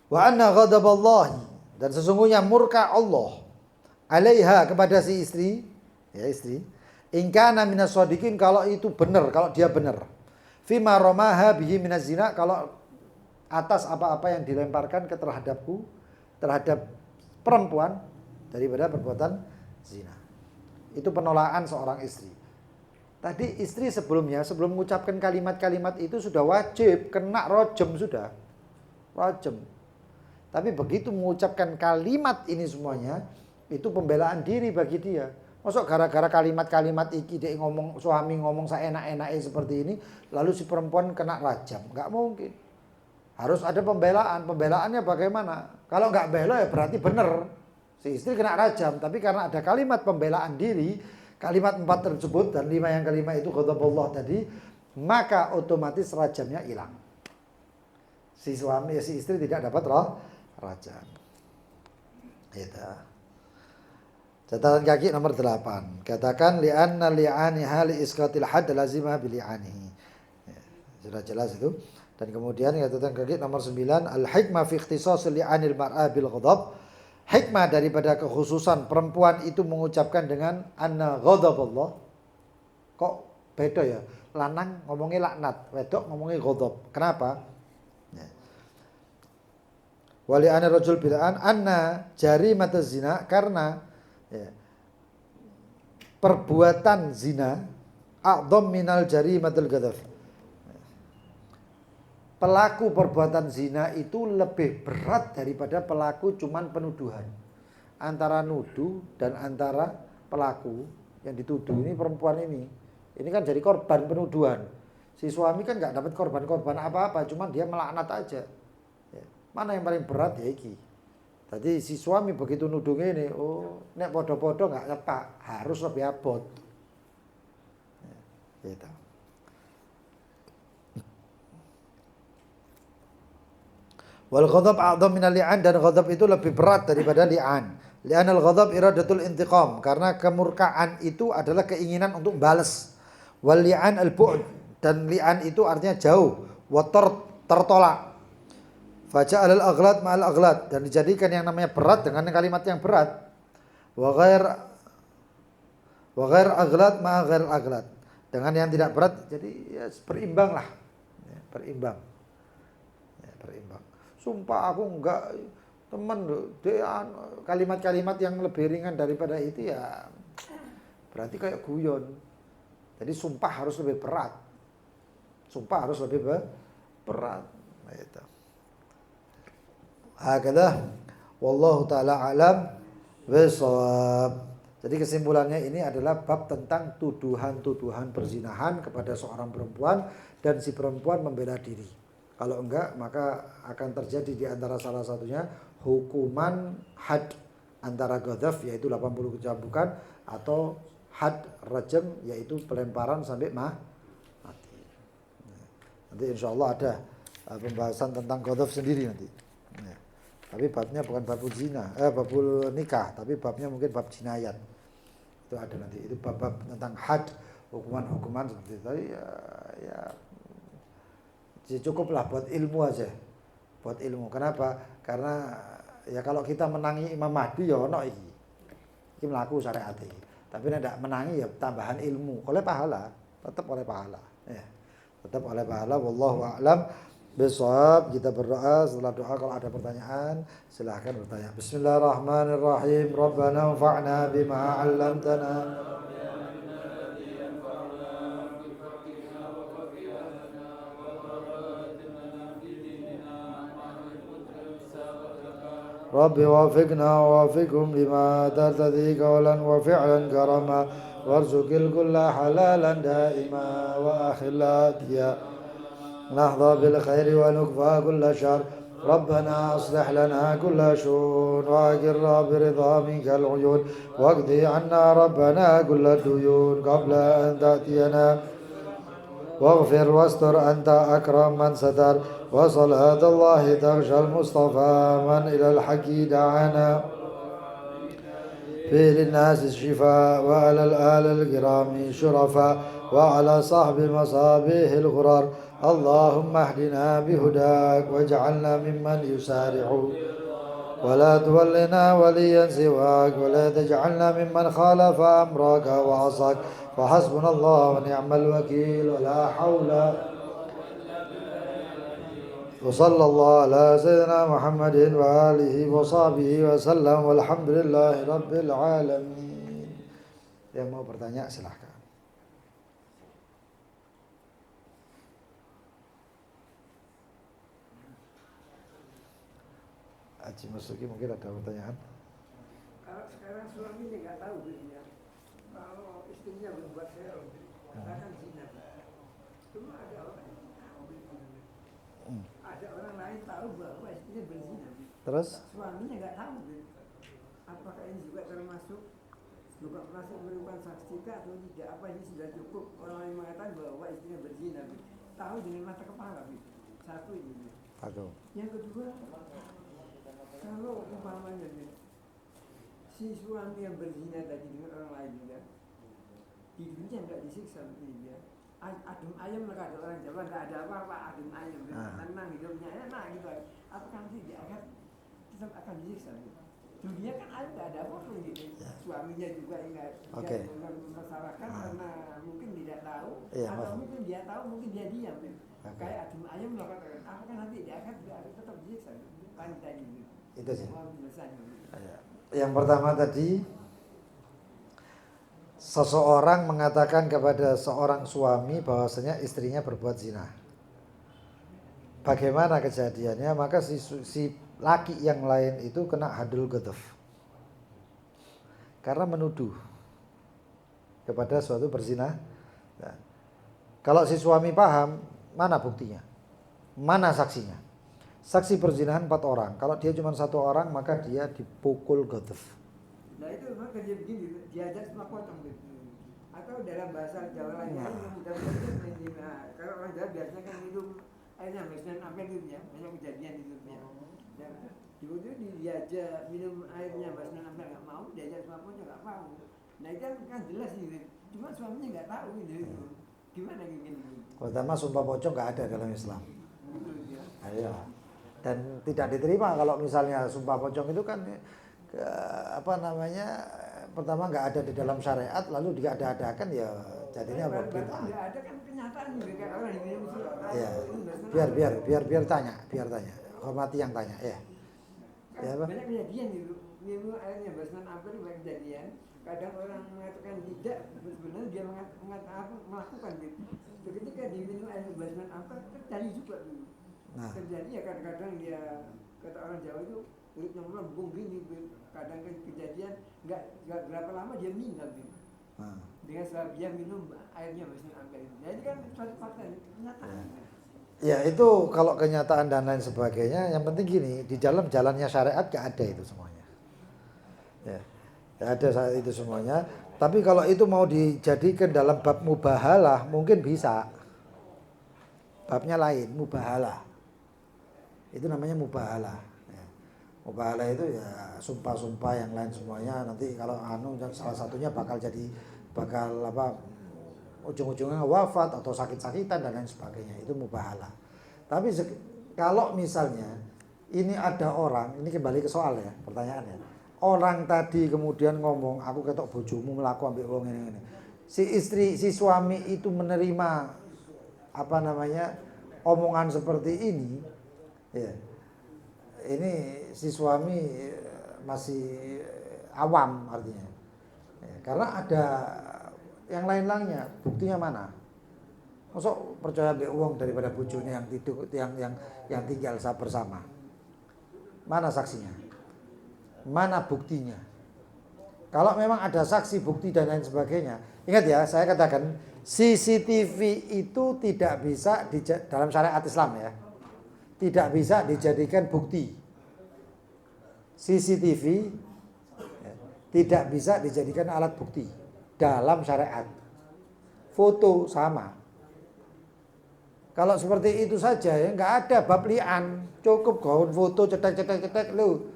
Wa anna ghadaballahi, dan sesungguhnya murka Allah alaiha, kepada si istri, ya istri, in kana minas shadiqin, kalau itu benar, kalau dia benar, fima ramaha bihi minaz zina, kalau atas apa-apa yang dilemparkan terhadapku, terhadap perempuan daripada perbuatan zina. Itu penolakan seorang istri. Tadi istri sebelumnya, sebelum mengucapkan kalimat-kalimat itu sudah wajib kena rajam, sudah rajam. Tapi begitu mengucapkan kalimat ini semuanya, itu pembelaan diri bagi dia. Masuk gara-gara kalimat-kalimat iki dia ngomong, suami ngomong seenak-enaknya seperti ini, lalu si perempuan kena rajam. Enggak mungkin. Harus ada pembelaan. Pembelaannya bagaimana? Kalau enggak bela ya berarti benar. Si istri kena rajam, tapi karena ada kalimat pembelaan diri, kalimat 4 tersebut dan 5 yang kelima itu ghadabullah tadi, maka otomatis rajamnya hilang. Si suami, si istri tidak dapat rajam. Itu. Catatan kaki nomor 8. Katakan li'anna li'aniha li isqatil hadd lazimah bi li'anihi. Ya, sudah jelas itu. Dan kemudian catatan kaki nomor 9, al-hikmah fi ikhtisas li'anil mar'a bil ghadab. Hikmah daripada kekhususan perempuan itu mengucapkan dengan anna ghadaballah. Kok beda ya? Lanang ngomongnya laknat, wedok ngomongnya ghadab. Kenapa? Ya. Wali anna rajul bil'an anna jarimataz zina, karena ya, perbuatan zina a'dham minal jarimatil ghadab. Pelaku perbuatan zina itu lebih berat daripada pelaku cuman penuduhan. Antara nuduh dan antara pelaku yang dituduh ini perempuan ini kan jadi korban penuduhan. Si suami kan nggak dapat korban apa-apa, cuman dia melaknat aja. Ya. Mana yang paling berat ya iki. Tadi si suami begitu nuduh ini, oh nek podo-podo nggak tepak, harus lebih abot. Ya, gitu. Wal ghadab a'dham min al-li'an, dan ghadab itu lebih berat daripada li'an. Li'an al-ghadab iradatul intiqam, karena kemurkaan itu adalah keinginan untuk balas. Wal li'an al-bu'd, dan li'an itu artinya jauh, wa tertolak. Faja'al al-aghlad ma'al aghlad, dan dijadikan yang namanya berat dengan kalimat yang berat. Wa ghair aghlad ma'a ghair aghlad, dengan yang tidak berat, jadi ya berimbang lah. Ya, berimbang. Sumpah aku enggak, teman dia kalimat-kalimat yang lebih ringan daripada itu ya berarti kayak guyon. Jadi sumpah harus lebih berat. Sumpah harus lebih berat. Gitu. Hakadha wallahu taala alam bisawab. Jadi kesimpulannya ini adalah bab tentang tuduhan-tuduhan perzinahan kepada seorang perempuan dan si perempuan membela diri. Kalau enggak, maka akan terjadi di antara salah satunya hukuman had antara ghadab yaitu 80 kecambukan, atau had rajam yaitu pelemparan sampai mati. Nanti insya Allah ada pembahasan tentang ghadab sendiri nanti. Tapi babnya bukan babul zina, babul nikah, tapi babnya mungkin bab jinayat. Itu ada nanti. Itu bab-bab tentang had, hukuman-hukuman seperti itu. Ya cukuplah buat ilmu aja. Buat ilmu. Kenapa? Karena ya kalau kita menangi Imam Mahdi ya ono iki. Iki mlaku syariat iki. Tapi nek ndak menangi ya tambahan ilmu, oleh pahala, tetap oleh pahala. Ya. Tetap oleh pahala, wallahu a'lam bishawab. Kita berdoa, setelah doa kalau ada pertanyaan silahkan bertanya. Bismillahirrahmanirrahim. Rabbana anfa'na bima 'allamtana. رب وفقنا ووفقهم لما ترتضي قولا وفعلا كرما وارزق الكل حلالا دائما وأخلا ديا نحظى بالخير ونكفى كل شر ربنا أصلح لنا كل شؤون وأقر برضا منك العيون واقضي عنا ربنا كل الديون قبل أن تأتينا واغفر واستر أنت أكرم من ستر وصلاة الله تغشى المصطفى من إلى الحق دعانا فيه للناس الشفاء وعلى الآل الكرام شرفاء وعلى صحب مصابيح الغرار اللهم اهدنا بهداك واجعلنا ممن يسارع ولا تولنا وليا سواك ولا تجعلنا ممن خالف أمرك وعصاك فحسبنا الله ونعم الوكيل ولا حول وصلى الله على سيدنا محمد وآله وصحبه وسلم والحمد لله رب العالمين. Yang mau bertanya silahkan. Haji Masuki mungkin ada pertanyaan. Kalau sekarang suaminya nggak tahu ya, kalau istrinya berbuat serong, katakan zina. Cuma ada orang yang tahu, ada orang lain tahu bahwa istrinya berzina. Terus? Suaminya nggak tahu. Apakah ini juga termasuk merupakan saksi atau tidak? Apa ini sudah cukup orang yang mengatakan bahwa istrinya berzina? Tahu dengan mata kepala. Satu ini. Tahu. Yang kedua, kalau umpamanya si suami yang berzina tadi dengan orang lain juga hidupnya nggak disiksa dia adem ayam lah kata orang Jawa, nggak ada apa-apa adem ayam tenang hidupnya enak gitu. Apakah nanti dia akan tetap akan disiksa gitu? Dunia kan ayam nggak ada apa-apa gitu. Suaminya juga ingat mempermasalahkan karena mungkin tidak tahu atau mungkin dia tahu mungkin dia diam gitu. Kayak adem ayam lah kata. Apakah nanti dia akan tetap disiksa wanita gitu? Itu sih. Yang pertama tadi, seseorang mengatakan kepada seorang suami bahwasanya istrinya berbuat zina. Bagaimana kejadiannya? Maka si laki yang lain itu kena hadul ghadaf karena menuduh kepada suatu berzina. Nah, kalau si suami paham, mana buktinya? Mana saksinya? Saksi perzinahan 4 orang. Kalau dia cuma 1 orang, maka dia dipukul ghadaf. Nah itu memang kerja begini, diajak semua potong gitu. Atau dalam bahasa Jawa lainnya, kalau orang Jawa biasanya kan minum airnya mesnan apa gitu ya, banyak kejadian hidupnya. Kemudian diajak minum airnya mesnan apa nggak mau, diajak semua potong nggak mau. Nah itu kan jelas gitu. Cuma suaminya nggak tahu gitu. Gimana gitu? Pertama sumpah pocong nggak ada dalam Islam. Iya. Dan tidak diterima kalau misalnya sumpah pocong itu kan pertama nggak ada di dalam syariat, lalu diada-adakan ya jadinya apa? Nggak ada kan kenyataan juga orang yang minum itu. Ya, biar tanya, hormati yang tanya ya. Ya apa? Banyak kejadian itu minum airnya basnan apa itu banyak kejadian. Kadang orang mengatakan tidak, sebenarnya dia melakukan gitu. Ketika diminum air basnan apa terjadi juga gitu. Nah. Terjadi ya kadang-kadang dia kata orang Jawa itu urutnya melembung gini, kadang kejadian nggak berapa lama dia meninggal gitu. Nah. Dengan sebab dia minum airnya mesin angka itu. Jadi kan suatu fakta kenyataan. Ya itu kalau kenyataan dan lain sebagainya, yang penting gini, di dalam jalannya syariat gak ada itu semuanya. Ya, gak ada saat itu semuanya. Tapi kalau itu mau dijadikan dalam bab mubahalah, mungkin bisa. Babnya lain, mubahalah. Itu namanya mubahalah. Ya. Mubahalah itu ya sumpah-sumpah yang lain semuanya. Nanti kalau salah satunya bakal ujung-ujungnya wafat atau sakit-sakitan dan lain sebagainya. Itu mubahalah. Tapi kalau misalnya ini ada orang, ini kembali ke soal ya, pertanyaannya. Orang tadi kemudian ngomong, aku ketok bojomu melaku ambek wong ini. Si suami itu menerima omongan seperti ini. Ya. Ini si suami masih awam artinya. Ya, karena ada yang lain-lainnya, buktinya mana? Masuk percaya be uang daripada bojone yang tinggal bersama. Mana saksinya? Mana buktinya? Kalau memang ada saksi, bukti dan lain sebagainya. Ingat ya, saya katakan CCTV itu tidak bisa dalam syariat Islam ya. Tidak bisa dijadikan bukti. CCTV ya, tidak bisa dijadikan alat bukti dalam syariat. Foto sama. Kalau seperti itu saja ya nggak ada bab li'an, cukup gaun foto cetek lu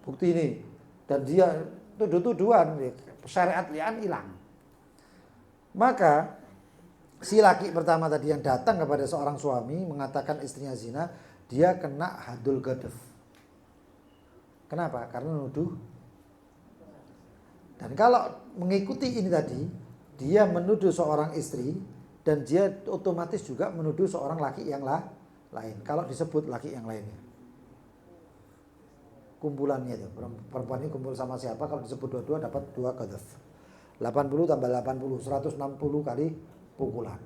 bukti ini dan dia tuduh-tuduhan, syariat li'an hilang. Maka si laki pertama tadi yang datang kepada seorang suami mengatakan istrinya zina, dia kena hadul gadaf. Kenapa? Karena nuduh. Dan kalau mengikuti ini tadi, dia menuduh seorang istri dan dia otomatis juga menuduh seorang laki yang lain. Kalau disebut laki yang lainnya, kumpulannya itu, perempuan ini kumpul sama siapa, kalau disebut dua-dua dapat 2 gadaf. 80 tambah 80, 160 kali pukulan.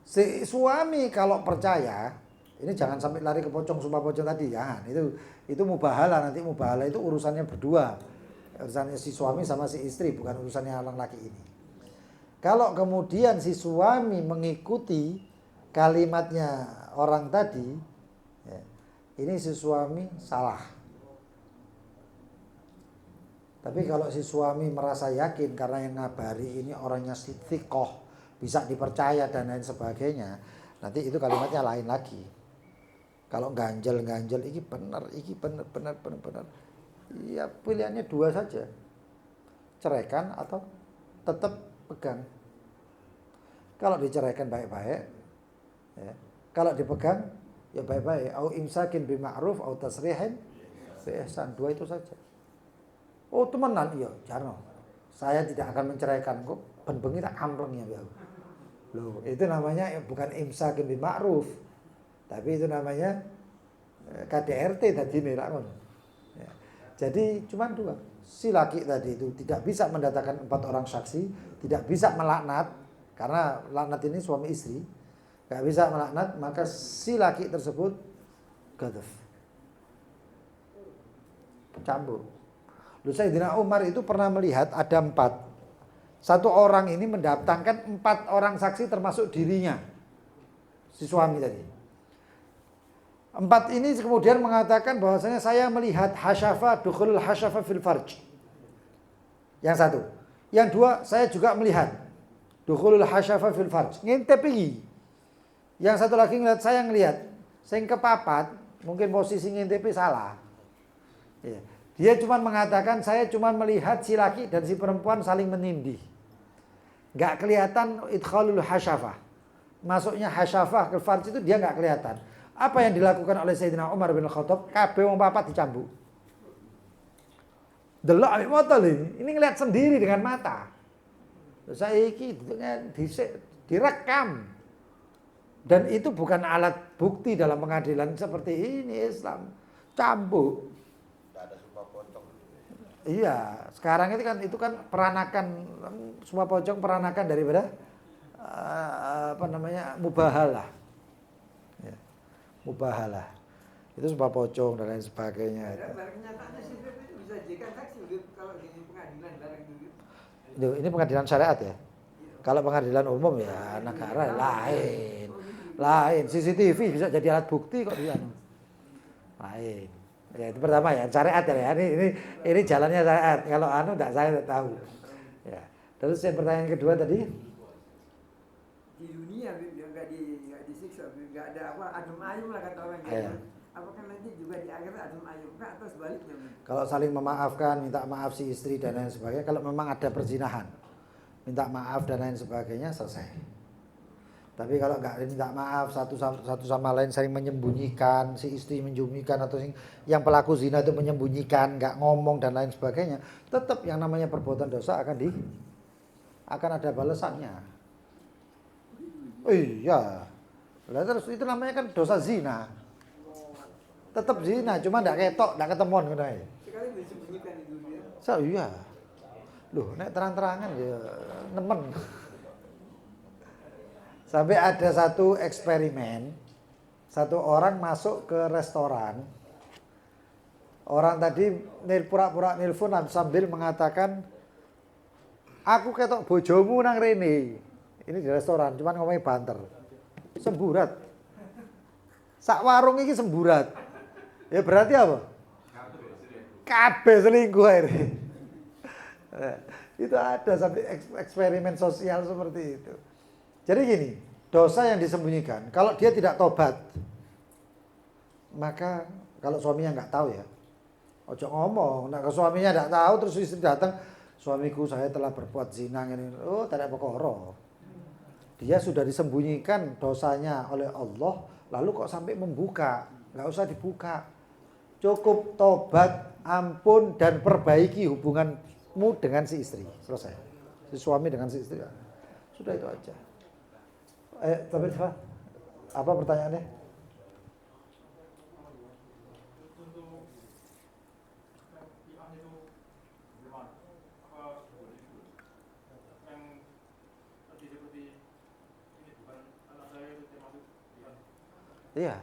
Si suami kalau percaya, ini jangan sampai lari ke pocong sumpah pocong tadi, jangan. Itu mubahalah, nanti mubahalah itu urusannya berdua. Urusannya si suami sama si istri, bukan urusannya orang laki ini. Kalau kemudian si suami mengikuti kalimatnya orang tadi, ya, ini si suami salah. Tapi kalau si suami merasa yakin karena yang ngabari ini orangnya thiqah, bisa dipercaya dan lain sebagainya, nanti itu kalimatnya lain lagi. Kalau ganjel, ini benar. Ya pilihannya 2 saja. Ceraikan atau tetap pegang. Kalau diceraikan baik-baik, ya. Kalau dipegang ya baik-baik. Au imsakin bima'ruf au tasrihin bi ihsan. 2 itu saja. Oh temenan, iya jarno. Saya tidak akan menceraikan kok. Ben bengi tak amplengnya ya. Loh, itu namanya bukan imsakin bil ma'ruf. Tapi itu namanya KDRT tadi nih lah. Ya. Jadi cuma 2. Si laki tadi itu tidak bisa mendatangkan 4 orang saksi, tidak bisa melaknat karena laknat ini suami istri. Enggak bisa melaknat, maka si laki tersebut gadaf. Cambuk. Sayyidina Umar itu pernah melihat ada 4. Satu orang ini mendatangkan 4 orang saksi termasuk dirinya. Si suami tadi. 4 ini kemudian mengatakan bahwasanya saya melihat hasyafa, dukhulul hasyafa fil farj. Yang 1. Yang 2, saya juga melihat dukhulul hasyafa fil farj. Ngintip iki. Yang 1 lagi ngelihat, saya ngelihat. Sing kepapat, mungkin posisi ngintip salah. Ya. Dia cuma mengatakan saya cuma melihat si laki dan si perempuan saling menindih. Enggak kelihatan idkhalul hasyafah. Masuknya hasyafah ke farj itu dia enggak kelihatan. Apa yang dilakukan oleh Sayyidina Umar bin Khattab? Kabeh wong papat dicambuk. Delok ambek mata ini ngelihat sendiri dengan mata. Saiki direkam. Dan itu bukan alat bukti dalam pengadilan seperti ini Islam. Cambuk. Iya, sekarang itu kan peranakan semua pocong peranakan daripada mubahalah. Ya, mubahalah. Itu semua pocong dan lain sebagainya. Kenyataannya sih itu bisa jadikan saksi kalau di pengadilan barang itu. Ini pengadilan syariat ya. Kalau pengadilan umum ya negara lain. Lain, CCTV bisa jadi alat bukti kok dia. Lain. Ya itu pertama ya, syariat ya. Ini jalannya syariat. Kalau enggak saya tidak tahu. Ya. Terus yang pertanyaan kedua tadi? Di dunia enggak disiksa, enggak ada adem ayem lah kata orang gitu. Ya. Apakah nanti juga di akhirat adem ayem atau sebaliknya? Kalau saling memaafkan, minta maaf si istri dan lain sebagainya, kalau memang ada perzinahan, minta maaf dan lain sebagainya, selesai. Tapi kalau nggak minta maaf satu sama lain saling menyembunyikan, si istri menyembunyikan atau yang pelaku zina itu menyembunyikan, nggak ngomong dan lain sebagainya, tetap yang namanya perbuatan dosa akan ada balasannya. Oh iya, lah terus itu namanya kan dosa zina. Tetap zina, cuma nggak ketok, nggak ketemuan gitu aja. Sekali disembunyikan itu dia. Iya. Loh, nek terang-terangan ya nemen. Sampai ada satu eksperimen, satu orang masuk ke restoran. Orang tadi pura-pura nelpon sambil mengatakan, aku ketok bojomu nang rene. Ini di restoran, cuman ngomongnya banter. Semburat. Sak warung ini semburat. Ya berarti apa? Kabeh selingkuh akhirnya. Itu ada sampai eksperimen sosial seperti itu. Jadi gini, dosa yang disembunyikan, kalau dia tidak tobat, maka kalau suaminya nggak tahu ya, Ojo ngomong, nek suaminya tidak tahu terus istri datang, suamiku saya telah berbuat zina ini. Oh, tidak perkara. Dia sudah disembunyikan dosanya oleh Allah, lalu kok sampai membuka? Enggak usah dibuka. Cukup tobat, ampun dan perbaiki hubunganmu dengan si istri. Selesai. Si suami dengan si istri. Sudah itu aja. Tapi apa pertanyaannya? Iya.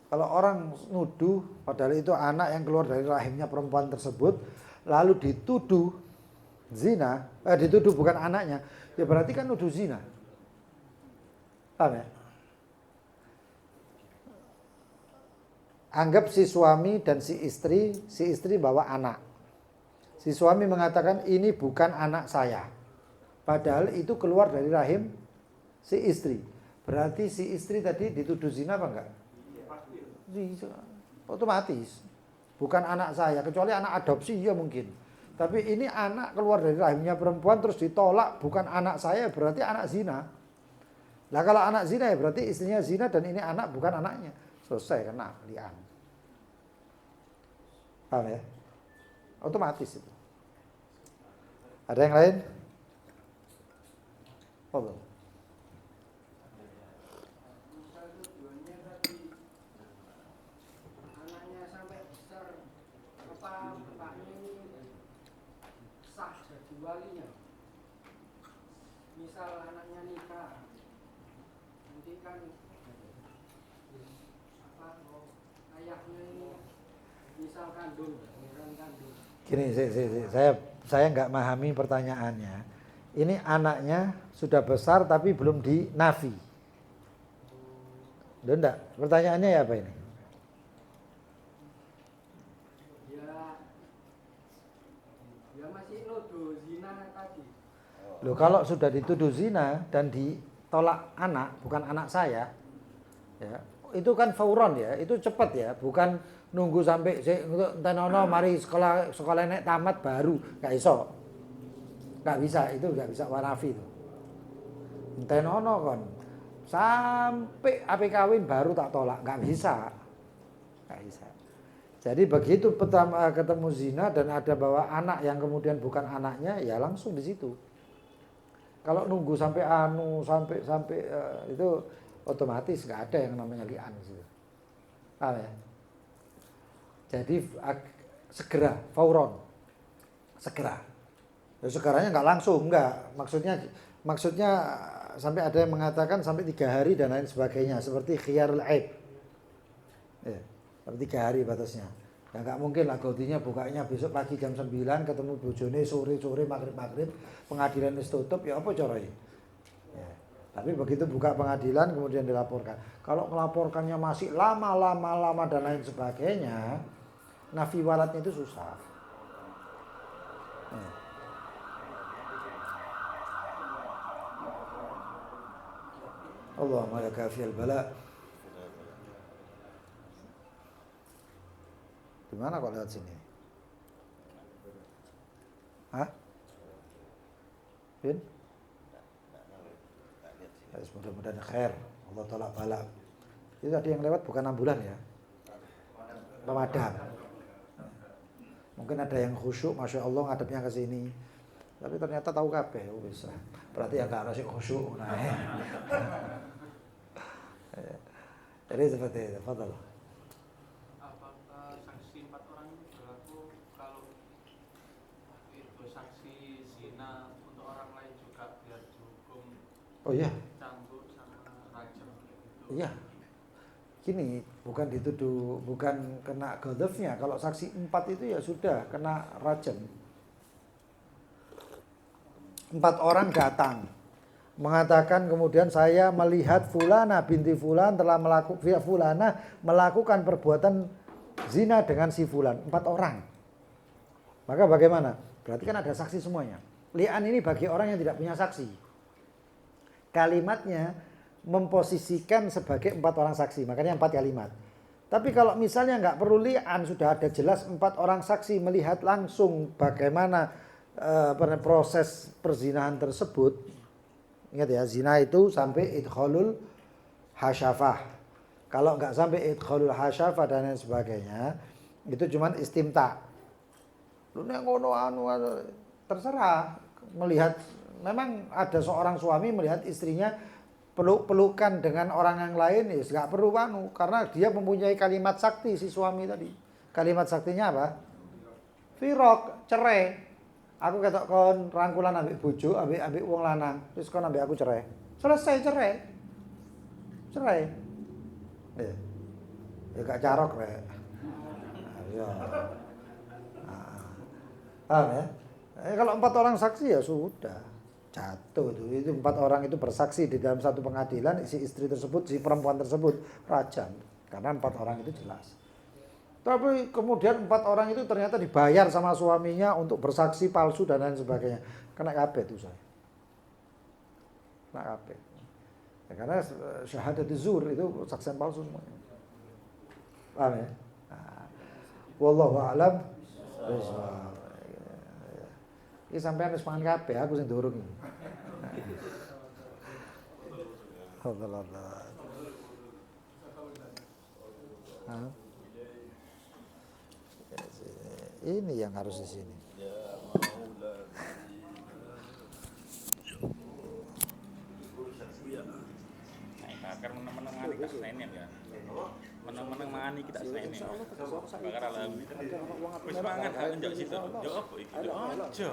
Kalau orang nuduh padahal itu anak yang keluar dari rahimnya perempuan tersebut lalu dituduh zina, dituduh bukan anaknya, ya berarti kan nuduh zina. Paham ya? Anggap si suami dan si istri bawa anak. Si suami mengatakan ini bukan anak saya. Padahal itu keluar dari rahim si istri. Berarti si istri tadi dituduh zina apa enggak? Otomatis. Bukan anak saya, kecuali anak adopsi ya mungkin. Tapi ini anak keluar dari rahimnya perempuan terus ditolak, bukan anak saya, berarti anak zina. Lah kalau anak zina ya berarti istrinya zina dan ini anak bukan anaknya. Selesai kena li'an. Paham ya? Otomatis itu. Ada yang lain? Allah. Walinya, misal anaknya nikah, nanti kan ayahnya ini misal kandung. Gini, saya nggak memahami pertanyaannya. Ini anaknya sudah besar tapi belum dinafi. Udah enggak? Pertanyaannya ya apa ini? Loh kalau sudah dituduh zina dan ditolak anak, bukan anak saya, ya, itu kan fauron ya, itu cepat ya, bukan nunggu sampai tenono mari sekolah nek tamat baru, nggak iso, nggak bisa, itu nggak bisa warafi itu. Tenono kon, sampai ape kawin baru tak tolak, nggak bisa. Jadi begitu pertama ketemu zina dan ada bawa anak yang kemudian bukan anaknya, ya langsung di situ. Kalau nunggu sampai itu otomatis nggak ada yang namanya li'an gitu. Paham ya? Jadi segera, fauron, segera. Ya, segaranya nggak langsung, nggak. Maksudnya sampai ada yang mengatakan sampai 3 hari dan lain sebagainya, seperti khiyarul aib. Ya, sampai 3 hari batasnya. Ya nggak mungkin lah Gaudinya bukanya besok pagi jam 9 ketemu bojone sore maghrib pengadilan wis tutup ya apa caranya ya. Tapi begitu buka pengadilan kemudian dilaporkan, kalau melaporkannya masih lama dan lain sebagainya, nafi walatnya itu susah ya. Allahumma ya kafiyal bala. Gimana kok lewat sini? Hah? Bin? Ya, mudah-mudahan khair. Allah tolak balak. Itu tadi yang lewat bukan ambulan ya? Pemadam. Mungkin ada yang khusyuk, Masya Allah ngadepnya ke sini. Tapi ternyata tahu kabeh, bisa. Berarti yang gak ngasih khusyuk. Nah, jadi seperti itu. Fadal. Oh iya. Iya. Gini, bukan dituduh, bukan kena ghadabnya. Kalau saksi 4 itu ya sudah kena rajam. 4 orang datang mengatakan kemudian saya melihat fulana binti fulan telah melakukan perbuatan zina dengan si fulan. 4 orang. Maka bagaimana? Berarti kan ada saksi semuanya. Li'an ini bagi orang yang tidak punya saksi. Kalimatnya memposisikan sebagai 4 orang saksi, makanya 4 kalimat. Tapi kalau misalnya nggak perlu li'an, sudah ada jelas 4 orang saksi melihat langsung bagaimana proses perzinahan tersebut. Ingat ya, zina itu sampai idkhalul hasyafah. Kalau nggak sampai idkhalul hasyafah dan lain sebagainya, itu cuman istimta. Lu nek ngono terserah melihat, memang ada seorang suami melihat istrinya peluk-pelukan dengan orang yang lain, ya nggak perlu karena dia mempunyai kalimat sakti si suami tadi. Kalimat saktinya apa? Firok, cerai. Aku ketok kon rangkulan ambek bojo, ambek wong lanang, terus kon ambek aku cerai. Selesai cerai. Cerai. Ya gak carok rek. Ya. Paham ya? Kalau 4 orang saksi ya sudah. Jatuh itu 4 orang itu bersaksi di dalam satu pengadilan, si istri tersebut, si perempuan tersebut rajam karena 4 orang itu jelas. Tapi kemudian 4 orang itu ternyata dibayar sama suaminya untuk bersaksi palsu dan lain sebagainya, kena kabeh itu saya. Kena kabeh. Ya, karena syahadat zur itu saksian palsu semuanya. Paham ya? Nah, wallahu a'lam. Iki sampean wis mangan kabeh, aku sing durung iki. Allah. Ini yang harus di sini. Bakar meneng-meneng ngani kita senenen ya. Meneng-meneng mangani kita senenen. Bakar alhamdulillah. Wis mangan hak njok situ. Yo opo iki? Aja.